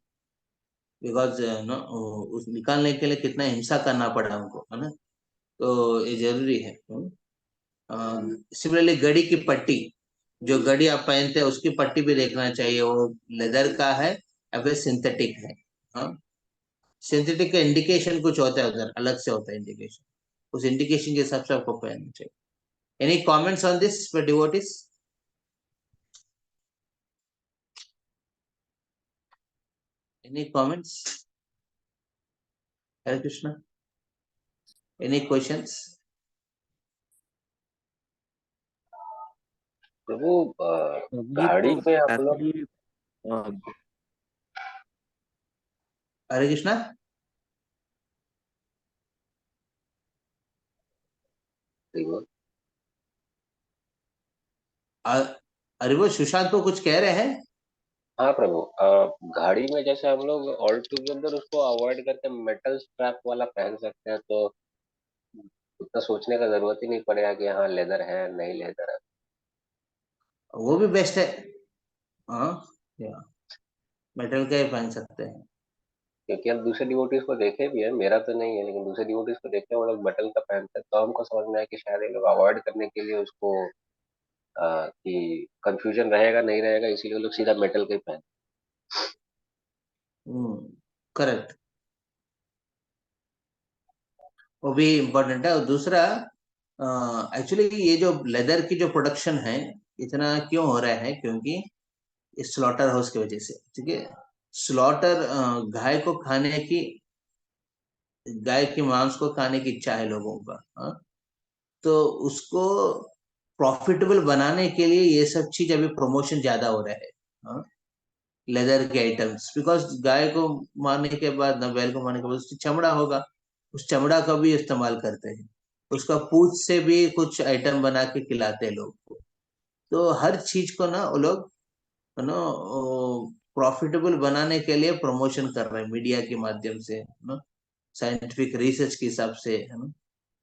बिकॉज उस निकालने के लिए कितना हिंसा करना पड़ा उनको, है ना? तो ये जरूरी है। सिमिलरली घड़ी की पट्टी, जो घड़ी आप पहनते हैं उसकी पट्टी भी देखना चाहिए, वो लेदर का है या फिर सिंथेटिक है। हाँ, सिंथेटिक का इंडिकेशन कुछ होता है, उधर अलग से होता है इंडिकेशन, उस इंडिकेशन के हिसाब से आपको पहनना चाहिए। Any comments on this for devotees? Any comments? Hare Krishna, any questions? प्रभु ये गाड़ी तो में हम लोग एक्चुअली हरे कृष्णा। देखो, अरे वो सुशांत को कुछ कह रहे हैं? हाँ प्रभु, गाड़ी में जैसे हम लोग ऑल टुगेदर उसको अवॉइड करके मेटल स्ट्रैप वाला पहन सकते हैं, तो उतना सोचने का जरूरत ही नहीं पड़ेगा कि हाँ लेदर है नहीं लेदर है। वो भी बेस्ट है। हाँ, या मेटल का ही पहन सकते हैं। क्योंकि हम दूसरे डिवोटीज को देखे भी है, मेरा तो नहीं है लेकिन दूसरे डिवोटीज को देखे हैं, वो लोग मेटल का पहनते हैं, तो हमको समझ में आया कि शायद ये लोग अवॉइड करने के लिए उसको कि कंफ्यूजन रहेगा नहीं रहेगा, इसीलिए वो लोग सीधा मेटल का ही पहन। करेक्ट, वो भी इम्पोर्टेंट है। और दूसरा, एक्चुअली ये जो लेदर की जो प्रोडक्शन है इतना क्यों हो रहा है, क्योंकि इस स्लॉटर हाउस की वजह से, ठीक है। स्लॉटर, गाय को खाने की, गाय के मांस को खाने की इच्छा है लोगों का, हाँ? तो उसको प्रॉफिटेबल बनाने के लिए ये सब चीज अभी प्रमोशन ज्यादा हो रहा है, हाँ? लेदर के आइटम्स, बिकॉज गाय को मारने के बाद ना, बैल को मारने के बाद उसकी चमड़ा होगा, उस चमड़ा का भी इस्तेमाल करते हैं, उसका पूंछ से भी कुछ आइटम बना के खिलाते हैं लोग को। तो हर चीज को ना वो लोग नो प्रॉफिटेबल बनाने के लिए प्रमोशन कर रहे हैं मीडिया के माध्यम से, ना साइंटिफिक रिसर्च के हिसाब से, है ना।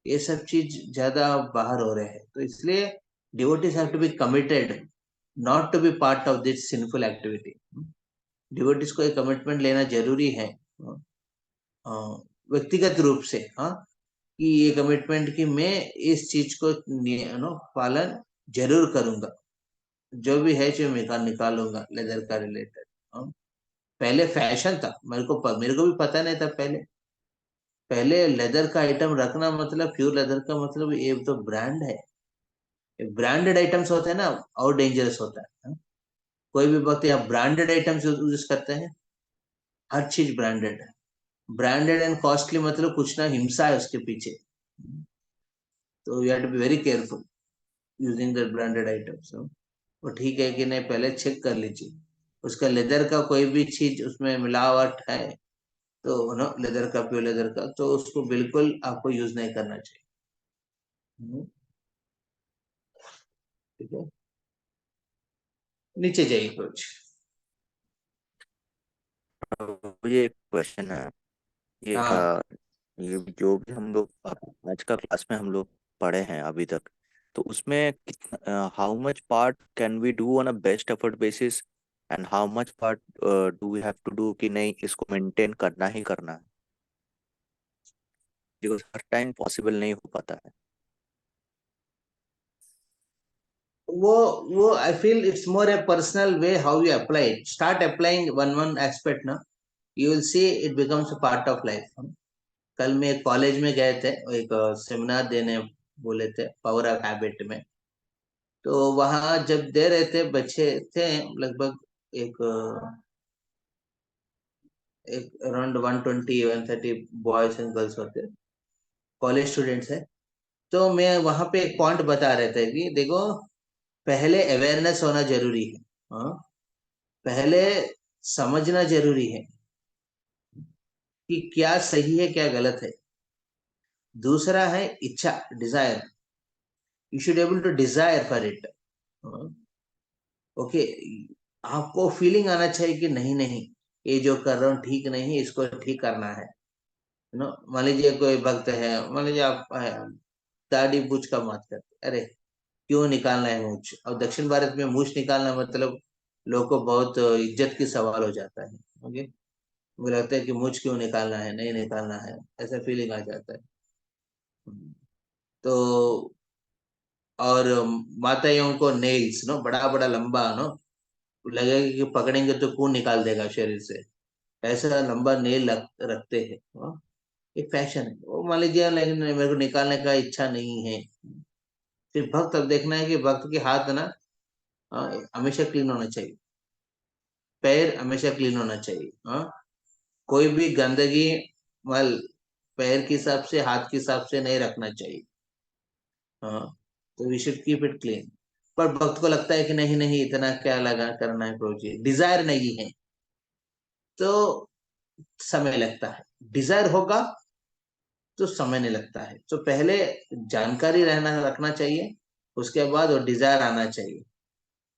ये सब चीज ज्यादा बाहर हो रहे हैं, तो इसलिए devotees have to be committed not to be part of this sinful activity. Devotees को एक कमिटमेंट लेना जरूरी है, अ, व्यक्तिगत रूप से, हाँ, कि ये कमिटमेंट कि मैं इस चीज को पालन जरूर करूंगा, जो भी है जो मैं निकालूंगा लेदर का रिलेटेड। पहले फैशन था, मेरे को भी पता नहीं था पहले। पहले लेदर का आइटम रखना मतलब, प्योर लेदर का मतलब ये तो ब्रांड है, ब्रांडेड आइटम्स होते हैं ना, और डेंजरस होता है, हाँ? कोई भी वक्त आप ब्रांडेड आइटम्स यूज करते हैं, हर चीज ब्रांडेड है, ब्रांडेड एंड कॉस्टली मतलब कुछ ना हिंसा है उसके पीछे, तो you have to be very careful using the branded items. वो ठीक है कि नहीं, पहले चेक कर लीजिए, उसका लेदर का कोई भी चीज उसमें मिलावट है तो नो, लेदर का, प्योर लेदर का, तो उसको बिल्कुल आपको यूज नहीं करना चाहिए। ठीक है, नीचे जाइए कुछ। ये क्वेश्चन है। ये हाँ, ये जो भी हम लोग आज का क्लास में हम लोग पढ़े हैं अभी तक, तो उसमें कितना, how much part can we do on a best effort basis, and how much part do we have to do कि नहीं इसको मेंटेन करना ही करना है, बिकॉज हर टाइम पॉसिबल नहीं हो पाता है। वो वो I feel it's more a personal way how you apply it, start applying one aspect ना, you will see it becomes a part of life. कल मैं एक कॉलेज में गए थे, एक सेमिनार देने बोले थे पावर ऑफ हैबिट में, तो वहां जब दे रहे थे, बच्चे थे लगभग एक एक अराउंड 120-130 बॉयज एंड गर्ल्स होते, कॉलेज स्टूडेंट्स है। तो मैं वहां पे एक पॉइंट बता रहे थे कि देखो, पहले अवेयरनेस होना जरूरी है, हाँ? पहले समझना जरूरी है कि क्या सही है क्या गलत है। दूसरा है इच्छा, desire, you should able to desire for it. Okay, आपको फीलिंग आना चाहिए कि नहीं नहीं, ये जो कर रहा हूँ ठीक नहीं, इसको ठीक करना है। नो, मान लीजिए कोई भक्त है, मान लीजिए आप दाढ़ी मूछ का मत करते, अरे क्यों निकालना है मूछ, अब दक्षिण भारत में मूछ निकालना मतलब लोगों को बहुत इज्जत की सवाल हो जाता है। ओके, मुझे लगता है कि मूछ क्यों निकालना है, नहीं निकालना है, ऐसा फीलिंग आ जाता है। तो और माताओं को नेल्स नो बड़ा बड़ा लंबा नो लगेगा कि पकड़ेंगे तो खून निकाल देगा शरीर से, ऐसा लंबा नेल रखते हैं। एक फैशन है वो, मान लीजिए, लेकिन मेरे को निकालने का इच्छा नहीं है। फिर भक्त, अब देखना है कि भक्त के हाथ ना हमेशा क्लीन होना चाहिए, पैर हमेशा क्लीन होना चाहिए। कोई भी गंदगी मल पैर के हिसाब से, हाथ के हिसाब से नहीं रखना चाहिए। हाँ, तो we should keep it clean. पर भक्त को लगता है कि नहीं नहीं, इतना क्या लगा करना है प्रभु जी, डिजायर नहीं है तो समय लगता है। डिजायर होगा तो समय नहीं लगता है। तो पहले जानकारी रखना चाहिए, उसके बाद वो डिजायर आना चाहिए।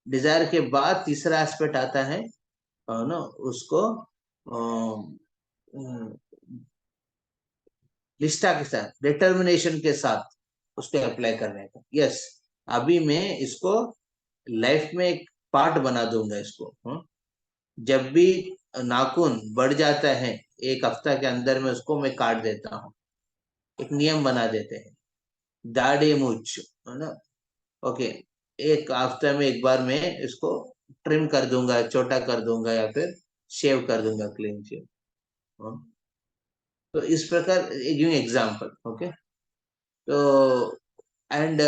डिजायर के बाद तीसरा एस्पेक्ट आता है ना, उसको निष्ठा के साथ, डिटर्मिनेशन के साथ उसको अप्लाई करने का। यस, अभी मैं इसको लाइफ में एक पार्ट बना दूंगा इसको। जब भी नाखून बढ़ जाता है, एक हफ्ता के अंदर में उसको मैं काट देता हूँ। एक नियम बना देते हैं, दाढ़ी मूछ, है ना। ओके, एक हफ्ते में एक बार मैं इसको ट्रिम कर दूंगा, छोटा कर दूंगा, या फिर शेव कर दूंगा, क्लीन शेव। तो इस प्रकार, गिव एग्जांपल। ओके, तो एंड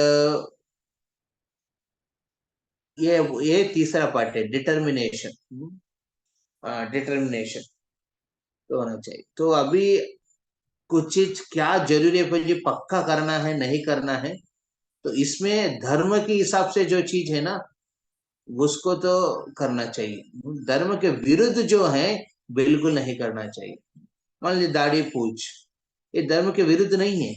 ये तीसरा पार्ट है, डिटर्मिनेशन। डिटर्मिनेशन तो होना चाहिए। तो अभी कुछ चीज क्या जरूरी है मुझे पक्का करना है, नहीं करना है, तो इसमें धर्म के हिसाब से जो चीज है ना, उसको तो करना चाहिए। धर्म के विरुद्ध जो है, बिल्कुल नहीं करना चाहिए। मान लीजिए दाढ़ी पूछ, ये धर्म के विरुद्ध नहीं है।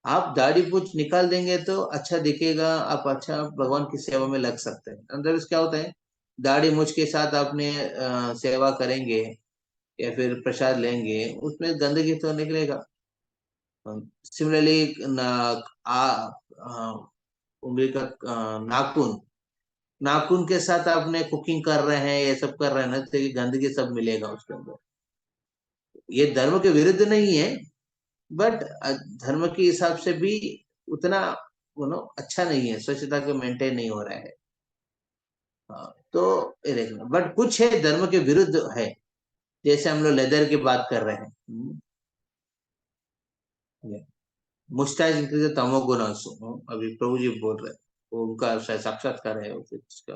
आप दाढ़ी पूछ निकाल देंगे तो अच्छा दिखेगा, आप अच्छा भगवान की सेवा में लग सकते हैं। अंदर क्या होता है, दाढ़ी मूछ के साथ आपने सेवा करेंगे या फिर प्रसाद लेंगे, उसमें गंदगी तो निकलेगा। सिमिलरली उंगली का नाखून, नाखून के साथ आपने कुकिंग कर रहे हैं, ये सब कर रहे हैं ना, तो ये गंदगी सब मिलेगा उसके अंदर। ये धर्म के विरुद्ध नहीं है, बट धर्म के हिसाब से भी उतना अच्छा नहीं है, स्वच्छता के मेंटेन नहीं हो रहा है। तो ये देखना, बट कुछ है धर्म के विरुद्ध है, जैसे हम लोग लेदर की बात कर रहे हैं। मुस्ताज तमोगुण अभी प्रभु जी बोल रहे हैं, वो उनका शायद साक्षात्कार है उस चीज का।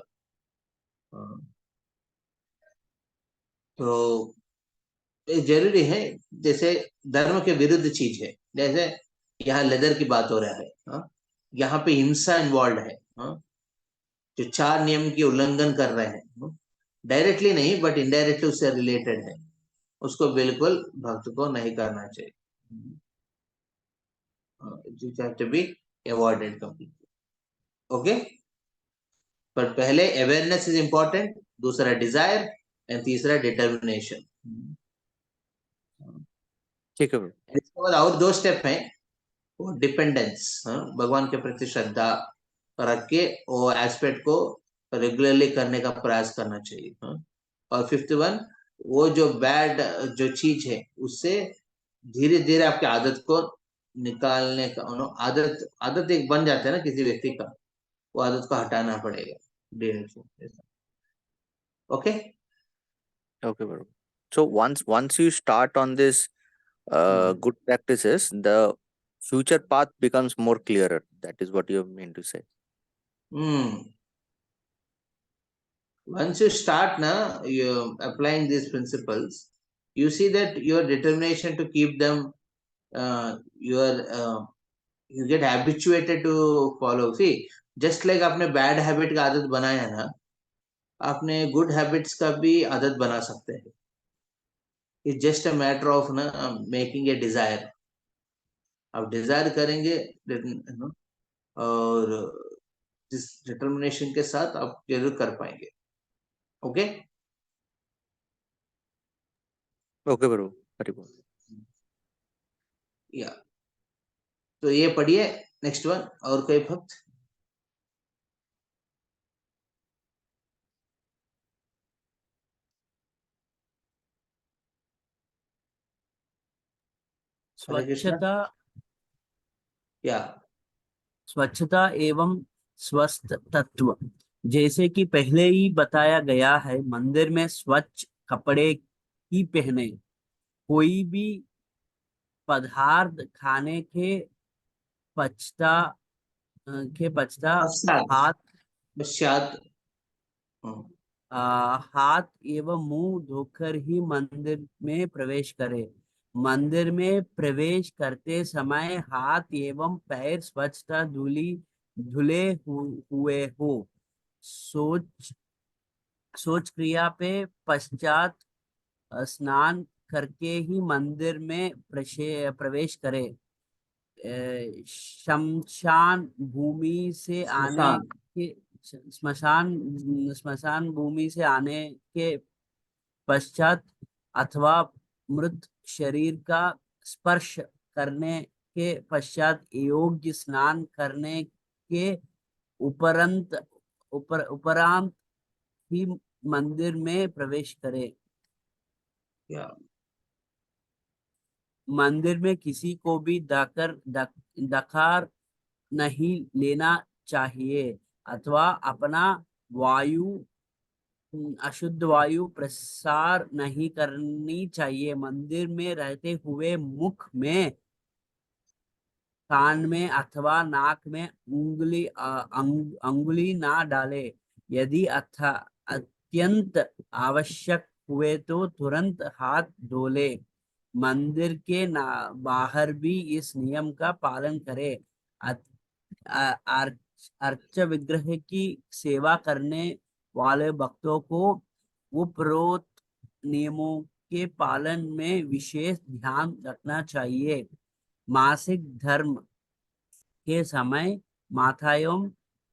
तो ये जरूरी है, जैसे धर्म के विरुद्ध चीज है, जैसे यहाँ लेदर की बात हो रहा है। यहाँ पे हिंसा इन्वॉल्व है। जो 4 नियम की उल्लंघन कर रहे हैं, डायरेक्टली नहीं बट इनडायरेक्टली उससे रिलेटेड है, उसको बिल्कुल भक्त को नहीं करना चाहिए। It have to be avoided completely. Okay, पर पहले अवेयरनेस इज इंपॉर्टेंट, दूसरा डिजायर, एंड तीसरा डिटर्मिनेशन। ठीक है। इसके बाद और 2 स्टेप हैं, वो डिपेंडेंस, भगवान के प्रति श्रद्धा रख के वो एस्पेक्ट को रेगुलरली करने का प्रयास करना चाहिए। और 5th वन, वो जो बैड जो चीज है, उससे धीरे धीरे आपकी आदत को निकालने का, आदत आदत एक बन जाता है ना किसी व्यक्ति का, वो आदत को हटाना पड़ेगा धीरे से। Okay, Okay, bro. So once you start on this good practices, the future path becomes more clearer. That is what you mean to say. Once you start now, you applying these principles, you see that your determination to keep them, you get habituated to follow. See, just like आपने bad habit का आदत बनाया ना, आपने good habits का भी आदत बना सकते हैं। It's just a matter of ना making a desire. आप डिजायर करेंगे, और जिस डिटर्मिनेशन के साथ आप जरूर कर पाएंगे। Okay, Okay, bro. Very good. या तो ये पढ़िए नेक्स्ट वन। और कोई भक्त? हरे कृष्णा। स्वच्छता या स्वच्छता एवं स्वस्थ तत्व। जैसे कि पहले ही बताया गया है, मंदिर में स्वच्छ कपड़े ही पहने, कोई भी पदार्थ खाने पचता के पचता पश्चात हाथ पश्चात हम्म, हाथ एवं मुंह धोकर ही मंदिर में प्रवेश करें। मंदिर में प्रवेश करते समय हाथ एवं पैर स्वच्छता धुले हुए हो। सोच सोच क्रिया पे पश्चात स्नान करके ही मंदिर में प्रवेश करें। शमशान भूमि से आने स्मशान के स्मशान स्मशान भूमि से आने के पश्चात अथवा मृत शरीर का स्पर्श करने के पश्चात योग्य स्नान करने के उपरांत ही मंदिर में प्रवेश करें। या मंदिर में किसी को भी दखल नहीं लेना चाहिए अथवा अपना वायु अशुद्ध वायु प्रसार नहीं करनी चाहिए। मंदिर में रहते हुए मुख में, कान में अथवा नाक में अंगुली ना डाले। यदि अत्यंत आवश्यक हुए तो तुरंत हाथ धो ले। मंदिर के बाहर भी इस नियम का पालन करें। अर्च विग्रह की सेवा करने वाले भक्तों को उपरोक्त नियमों के पालन में विशेष ध्यान रखना चाहिए। मासिक धर्म के समय माथा एवं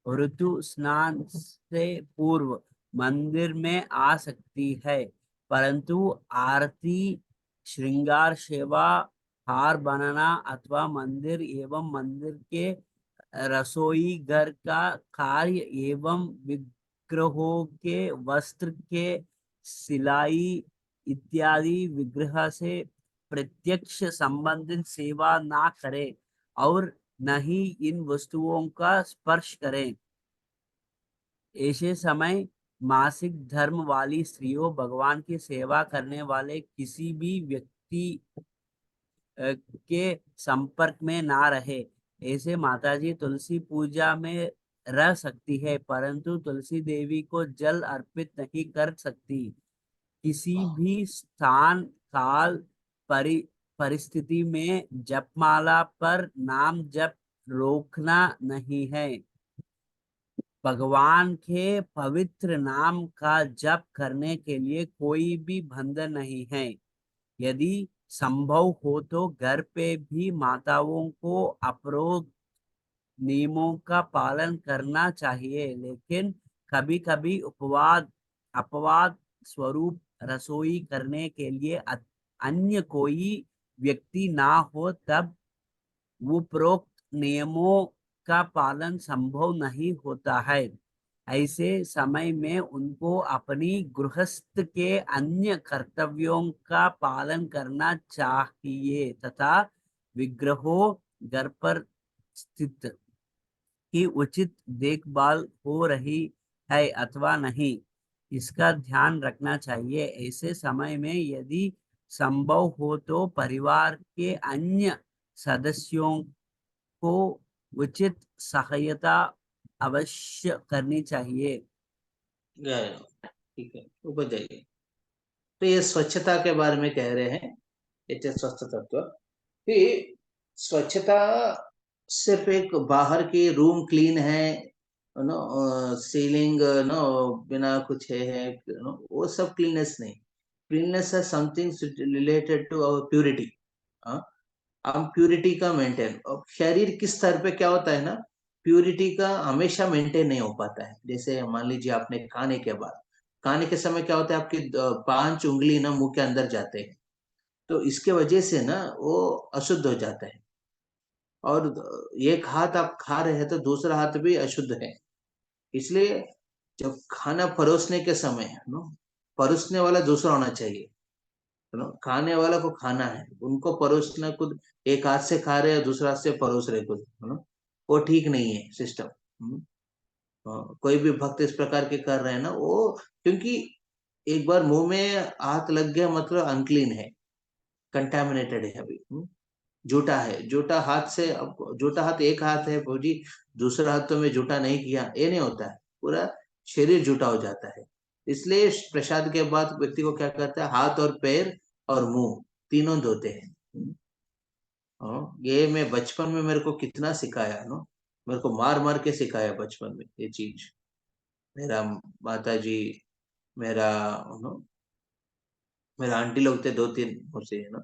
ऋतु स्नान से पूर्व मंदिर में आ सकती है, परंतु आरती, श्रृंगार सेवा, हार बनाना अथवा मंदिर एवं मंदिर के रसोई घर का कार्य एवं विग्रहों के वस्त्र के सिलाई इत्यादि विग्रह से प्रत्यक्ष संबंधित सेवा ना करें और न ही इन वस्तुओं का स्पर्श करें। ऐसे समय मासिक धर्म वाली स्त्रियों भगवान की सेवा करने वाले किसी भी व्यक्ति के संपर्क में ना रहे। ऐसे माताजी तुलसी पूजा में रह सकती है, परंतु तुलसी देवी को जल अर्पित नहीं कर सकती। किसी भी स्थान, काल, परिस्थिति में जपमाला पर नाम जप रोकना नहीं है। भगवान के पवित्र नाम का जप करने के लिए कोई भी बंधन नहीं है। यदि संभव हो तो घर पे भी माताओं को उपरोक्त नियमों का पालन करना चाहिए, लेकिन कभी कभी अपवाद स्वरूप रसोई करने के लिए अन्य कोई व्यक्ति ना हो, तब उपरोक्त नियमों का पालन संभव नहीं होता है। ऐसे समय में उनको अपनी गृहस्थ के अन्य कर्तव्यों का पालन करना चाहिए तथा विग्रहों घर पर स्थित की उचित देखभाल हो रही है अथवा नहीं, इसका ध्यान रखना चाहिए। ऐसे समय में यदि संभव हो तो परिवार के अन्य सदस्यों को उचित सहायता अवश्य करनी चाहिए। ठीक है, ऊपर जाइए। तो ये स्वच्छता के बारे में कह रहे हैं, ये स्वस्थ तत्व कि स्वच्छता सिर्फ एक बाहर की रूम क्लीन है, नो सीलिंग नो बिना कुछ है नो, वो सब क्लीननेस नहीं। क्लीननेस है something related to our purity. हम प्यूरिटी का मेंटेन, और शरीर किस स्तर पे क्या होता है ना, प्यूरिटी का हमेशा मेंटेन नहीं हो पाता है। जैसे मान लीजिए आपने खाने के बाद, खाने के समय क्या होता है, आपकी 5 उंगली ना मुंह के अंदर जाते हैं, तो इसके वजह से ना वो अशुद्ध हो जाता है। और एक हाथ आप खा रहे हैं तो दूसरा हाथ भी अशुद्ध है। इसलिए जब खाना परोसने के समय नो, परोसने वाला दूसरा होना चाहिए। खाने वाला को खाना है, उनको परोसना खुद एक हाथ से खा रहे हैं, दूसरा हाथ से परोस रहे खुद। वो ठीक नहीं है सिस्टम। कोई भी भक्त इस प्रकार के कर रहे हैं ना, वो क्योंकि एक बार मुंह में हाथ लग गया मतलब अनक्लीन है, कंटामिनेटेड है अभी। जूठा है, जूठा हाथ से, अब जूठा हाथ एक हाथ है फौजी, दूसरा हाथ तो मैं जूठा नहीं किया, ये नहीं होता है, पूरा शरीर जूठा हो जाता है। इसलिए प्रसाद के बाद व्यक्ति को क्या करता है, हाथ और पैर और मुंह तीनों धोते हैं। ये मैं बचपन में मेरे को कितना सिखाया ना, मेरे को मार मार के सिखाया बचपन में ये चीज। मेरा माता जी, मेरा नो, मेरा आंटी लोग थे 2-3 मुझसे है ना,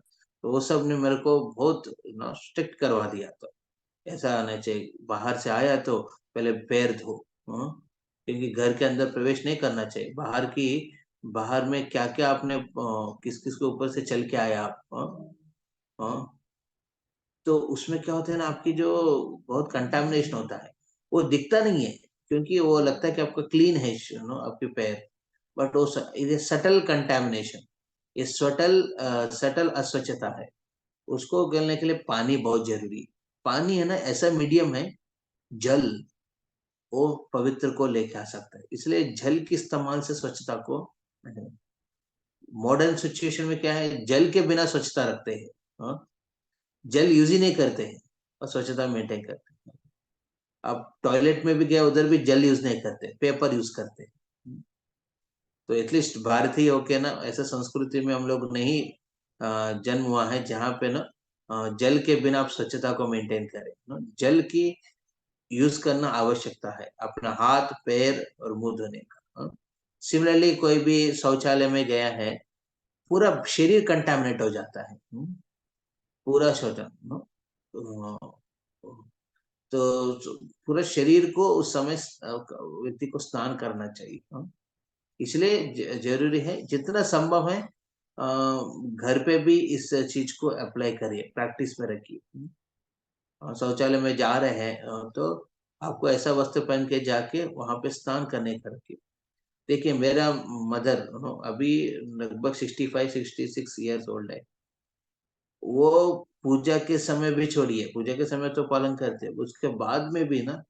तो वो सब ने मेरे को बहुत ना स्ट्रिक्ट करवा दिया। तो ऐसा आना चाहिए, बाहर से आया तो पहले पैर धो। क्योंकि घर के अंदर प्रवेश नहीं करना चाहिए, बाहर में क्या क्या आपने किस किस के ऊपर से चल के आया आप। तो उसमें क्या होता है ना, आपकी जो बहुत कंटामिनेशन होता है, वो दिखता नहीं है, क्योंकि वो लगता है कि आपका क्लीन है नो आपके पैर, बट वो ये सटल कंटामिनेशन, ये सटल सटल अस्वच्छता है। उसको गलने के लिए पानी बहुत जरूरी है। पानी है ना ऐसा मीडियम है, जल वो पवित्र को लेके आ सकता है, इसलिए जल के इस्तेमाल से स्वच्छता को, मॉडर्न सिचुएशन में क्या है, जल के बिना स्वच्छता रखते हैं। जल यूज ही नहीं करते हैं और स्वच्छता मेंटेन करते हैं। अब टॉयलेट में भी गया, उधर भी जल यूज नहीं करते, पेपर यूज करते हैं। तो एटलीस्ट भारतीय होके ना, ऐसा संस्कृति में हम लोग नहीं जन्म हुआ है जहाँ पे ना जल के बिना आप स्वच्छता को मेंटेन करें ना, जल की यूज करना आवश्यकता है अपना हाथ पैर और मुंह धोने का। सिमिलरली कोई भी शौचालय में गया है, पूरा शरीर कंटामिनेट हो जाता है। पूरा शौचालय तो पूरा शरीर को उस समय व्यक्ति को स्नान करना चाहिए। इसलिए जरूरी है जितना संभव है घर पे भी इस चीज को अप्लाई करिए, प्रैक्टिस में रखिए। शौचालय में जा रहे हैं तो आपको ऐसा वस्त्र पहन के जाके वहां पे स्नान करने का रखिए। देखिए मेरा मदर अभी लगभग 65-66 ईयर्स ओल्ड है। वो पूजा के समय भी छोड़िए, पूजा के समय तो पालन करते हैं, उसके बाद में भी ना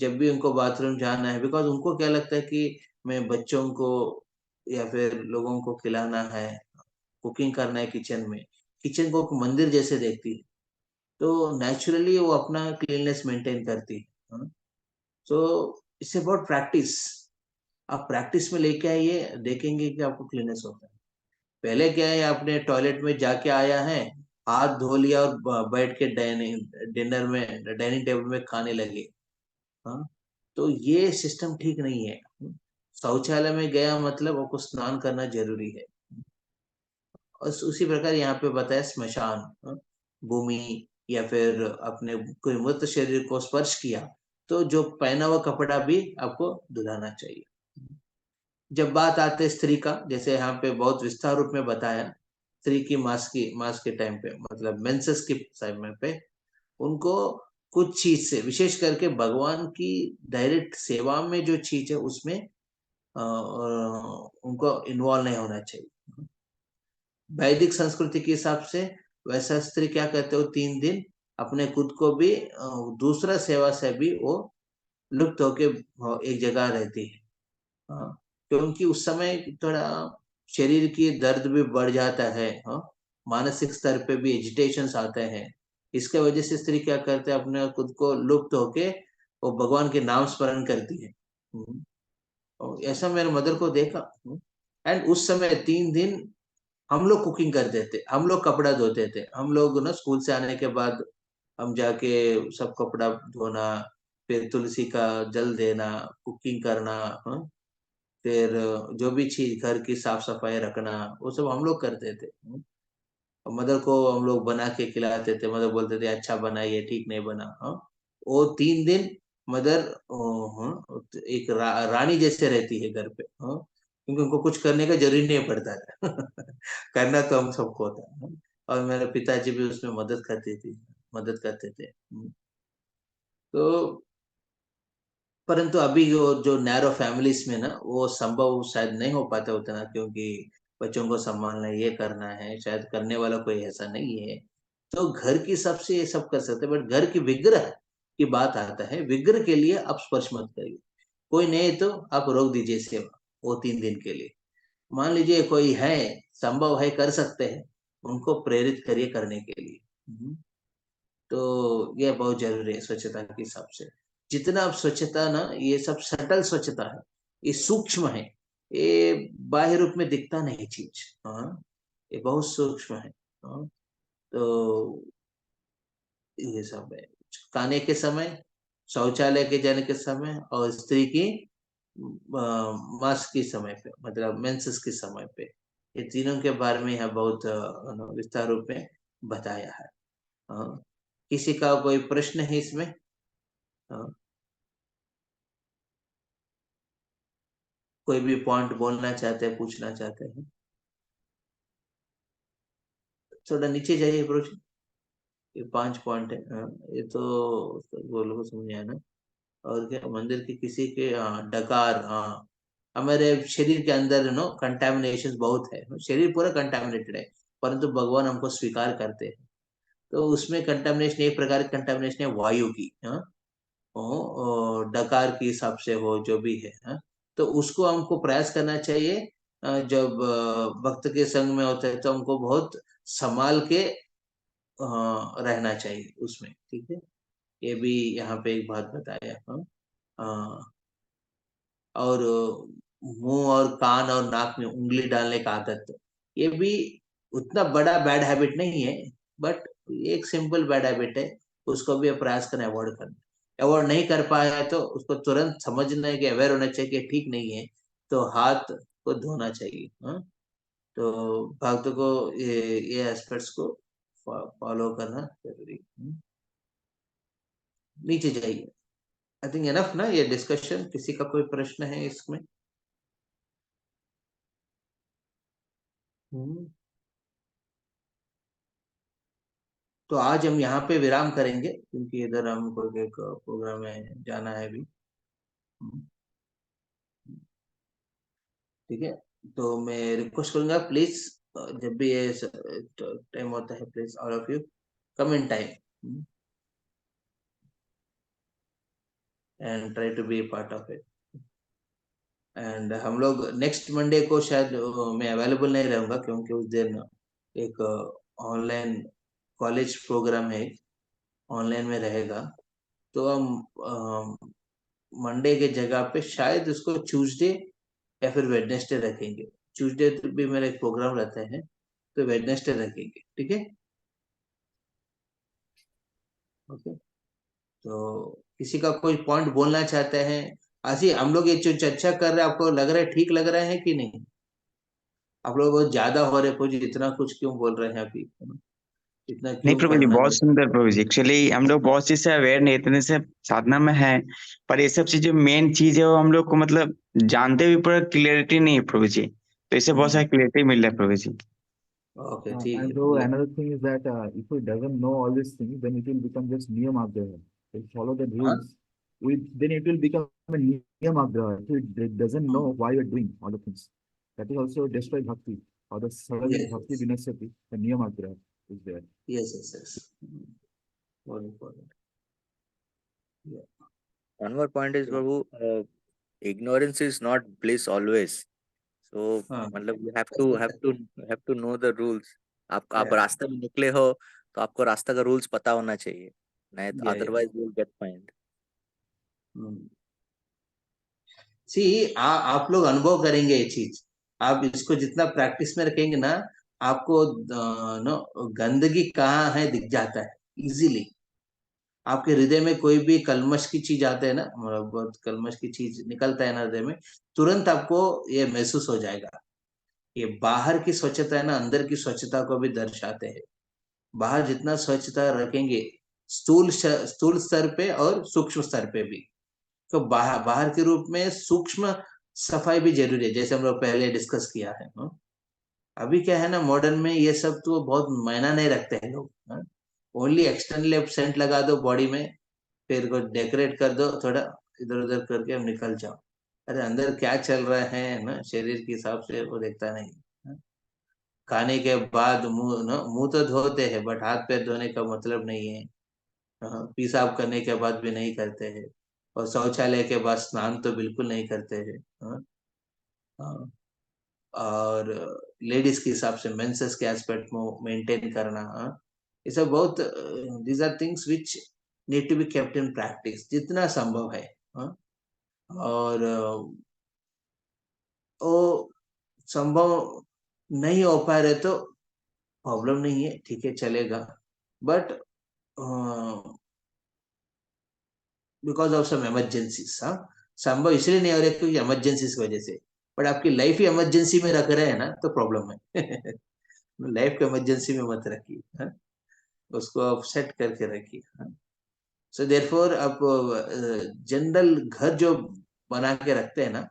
जब भी उनको बाथरूम जाना है, बिकॉज उनको क्या लगता है कि मैं बच्चों को या फिर लोगों को खिलाना है, कुकिंग करना है किचन में, किचन को एक मंदिर जैसे देखती है, तो नेचुरली वो अपना क्लीननेस मेंटेन करती है। तो इससे बहुत प्रैक्टिस, आप प्रैक्टिस में लेके आइए, देखेंगे कि आपको क्लीननेस होता है। पहले क्या है, आपने टॉयलेट में जाके आया है, हाथ धो लिया और बैठ के डाइनिंग टेबल में खाने लगे। हाँ, तो ये सिस्टम ठीक नहीं है। शौचालय में गया मतलब आपको स्नान करना जरूरी है। और उसी प्रकार यहाँ पे बताया स्मशान, भूमि या फिर अपने कोई मृत शरीर को स्पर्श किया तो जो पहना हुआ कपड़ा भी आपको धुलाना चाहिए। जब बात आते स्त्री का, जैसे यहाँ पे बहुत विस्तार रूप में बताया, स्त्री की मास के टाइम पे मतलब मेंसेस के समय पे उनको कुछ चीज से, विशेष करके भगवान की डायरेक्ट सेवा में जो चीज है उसमें उनको इन्वॉल्व नहीं होना चाहिए। वैदिक संस्कृति के हिसाब से वैसा स्त्री क्या कहते हो, 3 दिन अपने खुद को भी दूसरा सेवा से भी वो लुप्त होके एक जगह रहती है। हाँ, क्योंकि उस समय थोड़ा शरीर की दर्द भी बढ़ जाता है। हाँ, मानसिक स्तर पे भी एजिटेशन आते हैं। इसके वजह से स्त्री क्या करते हैं, अपने खुद को लुप्त होके वो भगवान के नाम स्मरण करती है। और ऐसा मेरे मदर को देखा। एंड उस समय 3 दिन हम लोग कुकिंग करते थे, हम लोग कपड़ा धोते थे, हम लोग ना स्कूल से आने के बाद हम जाके सब कपड़ा धोना, फिर तुलसी का जल देना, कुकिंग करना। हाँ, फिर जो भी चीज घर की साफ सफाई रखना, वो सब हम लोग करते थे। और मदर को हम लोग बना के खिलाते थे, मदर बोलते थे अच्छा बना, ये ठीक नहीं बना। हाँ, वो 3 दिन मदर हाँ, एक रानी जैसे रहती है घर पे। हाँ, क्योंकि उनको कुछ करने का जरूरी नहीं पड़ता था। करना तो हम सबको होता है। हाँ, और मेरे पिताजी भी उसमें मदद करते थे। तो परंतु अभी जो नैरो फैमिलीज में ना वो संभव शायद नहीं हो पाता उतना, क्योंकि बच्चों को संभालना, ये करना है, शायद करने वाला कोई ऐसा नहीं है। तो घर की सबसे ये सब कर सकते, बट घर की विग्रह की बात आता है, विग्रह के लिए आप स्पर्श मत करिए। कोई नहीं तो आप रोक दीजिए सेवा वो 3 दिन के लिए। मान लीजिए कोई है, संभव है, कर सकते हैं, उनको प्रेरित करिए करने के लिए। तो ये बहुत जरूरी है स्वच्छता के हिसाब से। जितना आप स्वच्छता ना, ये सब सटल स्वच्छता है, ये सूक्ष्म है, ये बाह्य रूप में दिखता नहीं चीज। हाँ, ये बहुत सूक्ष्म है। हाँ, तो ये सब है। खाने के समय, शौचालय के जाने के समय, और स्त्री की मास के समय पे, मतलब मेंसेस के समय पे, ये तीनों के बारे में यहाँ बहुत विस्तार रूप में बताया है। हाँ, किसी का कोई प्रश्न है इसमें? हाँ, कोई भी पॉइंट बोलना चाहते हैं, पूछना चाहते हैं? थोड़ा नीचे जाइए ब्रोच। ये 5 पॉइंट है। हाँ, ये तो वो लोग समझ आया ना। और क्या, मंदिर के किसी के डकार, हाँ, हमारे शरीर के अंदर कंटामिनेशन बहुत है, शरीर पूरा कंटामिनेटेड है, परंतु भगवान हमको स्वीकार करते हैं। तो उसमें कंटामिनेशन, एक प्रकार की कंटामिनेशन है वायु की। हाँ, डकार के हिसाब से हो जो भी है। हाँ, तो उसको हमको प्रयास करना चाहिए। जब भक्त के संग में होते हैं तो हमको बहुत संभाल के रहना चाहिए उसमें। ठीक है, ये भी यहाँ पे एक बात बताया। हाँ, और मुंह और कान और नाक में उंगली डालने का आदत, ये भी उतना बड़ा बैड हैबिट नहीं है, बट एक सिंपल बैड हैबिट है। उसको भी प्रयास करना, अवॉइड करना। अवॉइड नहीं कर पाया है तो उसको तुरंत समझना है कि अवेयर होना चाहिए कि ठीक नहीं है, तो हाथ को धोना चाहिए। हाँ, तो भक्त को ये एस्पेक्ट्स को फॉलो करना जरूरी। नीचे जाइए। आई थिंक एनफ ना ये डिस्कशन। किसी का कोई प्रश्न है इसमें? हम्म। तो आज हम यहाँ पे विराम करेंगे, क्योंकि इधर हमको एक प्रोग्राम में जाना है अभी। हम्म, ठीक है। तो मैं रिक्वेस्ट करूंगा, प्लीज जब भी ये टाइम होता है, please all of you come in time and try to be part of it. And हम लोग नेक्स्ट मंडे को शायद मैं अवेलेबल नहीं रहूंगा, क्योंकि उस दिन एक ऑनलाइन कॉलेज प्रोग्राम है, ऑनलाइन में रहेगा। तो हम मंडे के जगह पे शायद उसको ट्यूसडे या फिर वेडनेसडे रखेंगे। ट्यूसडे भी मेरा एक प्रोग्राम रहता है, तो वेडनेसडे रखेंगे। ठीक है, ओके। तो किसी का कोई पॉइंट बोलना चाहते हैं? आशी, हम लोग ये जो चर्चा कर रहे हैं, आपको लग रहा है ठीक लग रहा है कि नहीं? आप लोग बहुत ज्यादा हो रहे, कुछ इतना कुछ क्यों बोल रहे हैं अभी? इतना नहीं क्यों प्रभु जी, करना बहुत है? सुंदर प्रभु जी। एक्चुअली हम लोग बहुत चीज से अवेयर नहीं, इतने से साधना में है, पर ये सब चीजें मेन चीज है वो हम लोग को मतलब जानते भी पूरा क्लियरिटी नहीं है प्रभु जी। तो इससे बहुत सारी क्लियरिटी मिल रहा है प्रभु जी। ओके, ठीक And है, so मतलब another thing is that if he doesn't know all these things, then it will become just niyamagraha. If follow the हाँ, rules, then it will become a niyamagraha. So it doesn't know why you're doing all the things. That is also destroy bhakti or the sarvavit bhakti yes, vinasati. The niyamagraha is there. Yes, yes, yes, बहुत important. One more point is, Prabhu, ignorance is not bliss always. So हाँ, मतलब you have to know the rules. आप या रास्ते में निकले हो तो आपको रास्ता का रूल्स पता होना चाहिए, नहीं तो या otherwise you will get find. See, आप लोग अनुभव करेंगे ये चीज। आप इसको जितना प्रैक्टिस में रखेंगे ना, आपको नो गंदगी कहाँ है दिख जाता है इजीली। आपके हृदय में कोई भी कलमश की चीज आते है ना, मतलब बहुत कलमश की चीज निकलता है ना हृदय में, तुरंत आपको ये महसूस हो जाएगा। ये बाहर की स्वच्छता है ना, अंदर की स्वच्छता को भी दर्शाते हैं। बाहर जितना स्वच्छता रखेंगे, स्थूल स्तर पे और सूक्ष्म स्तर पे भी, तो बाहर बाहर के रूप में सूक्ष्म सफाई भी जरूरी है, जैसे हम लोग पहले डिस्कस किया है। हाँ? अभी क्या है ना, मॉडर्न में ये सब तो बहुत मायना नहीं रखते हैं लोग। ओनली एक्सटर्नली आप सेंट लगा दो बॉडी में, फिर को डेकोरेट कर दो थोड़ा, इधर उधर करके हम निकल जाओ। अरे अंदर क्या चल रहा है ना, शरीर के हिसाब से वो देखता नहीं। हाँ? खाने के बाद मुंह तो धोते हैं, बट हाथ पैर धोने का मतलब नहीं है। पेशाब करने के बाद भी नहीं करते हैं, और शौचालय के बाद स्नान तो बिल्कुल नहीं करते हैं। हाँ, और लेडीज के हिसाब से मेंसेस के एस्पेक्ट में मेंटेन करना, ये सब बहुत these are things which need to be kept in practice जितना संभव है। और वो संभव नहीं हो पा रहे तो प्रॉब्लम नहीं है, ठीक है, चलेगा, but because of some emergencies, संभव इसलिए नहीं हो रहे क्योंकि इमरजेंसीज की वजह से, बट आपकी लाइफ ही इमरजेंसी में रख रहे हैं ना, तो प्रॉब्लम है। लाइफ को इमरजेंसी में मत रखिए, उसको आप सेट करके रखिए। सो देयरफॉर आप जनरल घर जो बना के रखते हैं ना,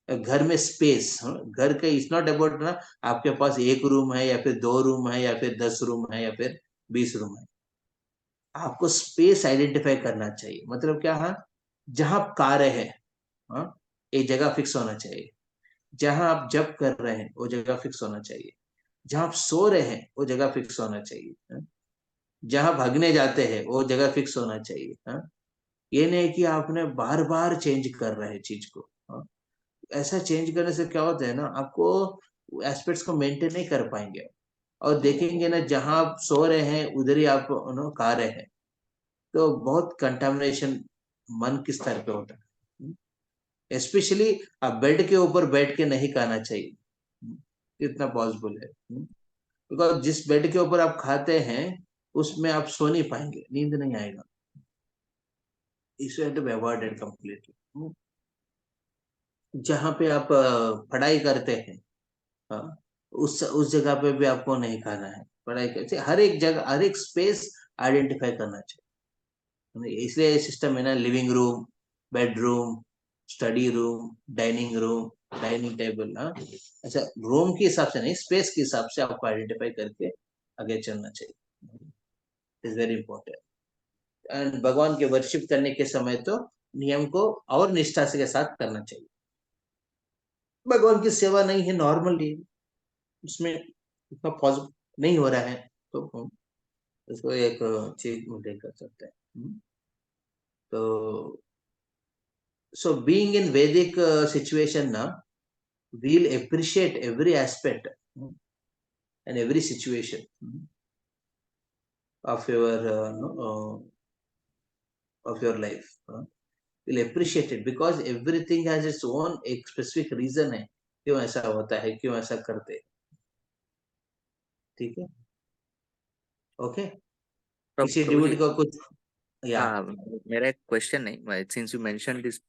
घर में स्पेस, घर का इट्स नॉट अबाउट ना आपके पास 1 रूम है या फिर 2 रूम है या फिर 10 रूम है या फिर 20 रूम है, आपको स्पेस आइडेंटिफाई करना चाहिए। मतलब क्या, जहां कार्य है, एक जगह फिक्स होना चाहिए, जहां आप जब कर रहे हैं वो जगह फिक्स होना चाहिए, जहां आप सो रहे हैं वो जगह फिक्स होना चाहिए, जहां भागने जाते हैं वो जगह फिक्स होना चाहिए। ये नहीं कि आपने बार बार चेंज कर रहे हैं चीज को। ऐसा चेंज करने से क्या होता है ना, आपको एस्पेक्ट्स को मेंटेन नहीं कर पाएंगे, और देखेंगे ना जहां आप सो रहे हैं उधर ही आप खा रहे हैं, तो बहुत कंटामिनेशन मन के स्तर पे होता है। स्पेशली आप बेड के ऊपर बैठ के नहीं खाना चाहिए, इतना पॉसिबल है, बिकॉज जिस बेड के ऊपर आप खाते हैं उसमें आप सो नहीं पाएंगे, नींद नहीं आएगा। इसे टू बी अवॉइडेड कंप्लीटली। जहाँ पे आप पढ़ाई करते हैं, उस जगह पे भी आपको नहीं खाना है। पढ़ाई करते हर एक जगह, हर एक स्पेस आइडेंटिफाई करना चाहिए। इसलिए सिस्टम है ना, living room, bedroom, study room, dining room, dining table. अच्छा, रूम के हिसाब से नहीं, स्पेस के हिसाब से आपको आइडेंटिफाई करके आगे चलना चाहिए, इज वेरी इंपॉर्टेंट। एंड भगवान के वर्शिप करने के समय तो नियम को और निष्ठा से के साथ करना चाहिए। भगवान की सेवा नहीं है नॉर्मली, उसमें इतना पॉजिटिव नहीं हो रहा है, तो हम इसको एक चीज में कर सकते हैं। तो so being in Vedic situation now, we'll appreciate every aspect and every situation of your life. We'll appreciate it because everything has its own एक specific reason है क्यों ऐसा होता है, क्यों ऐसा करते हैं। ठीक है, ओके। किसी प्रभु जी, डिवोटी को कुछ, या मेरा एक क्वेश्चन नहीं, सिंस यू मेंशन दिस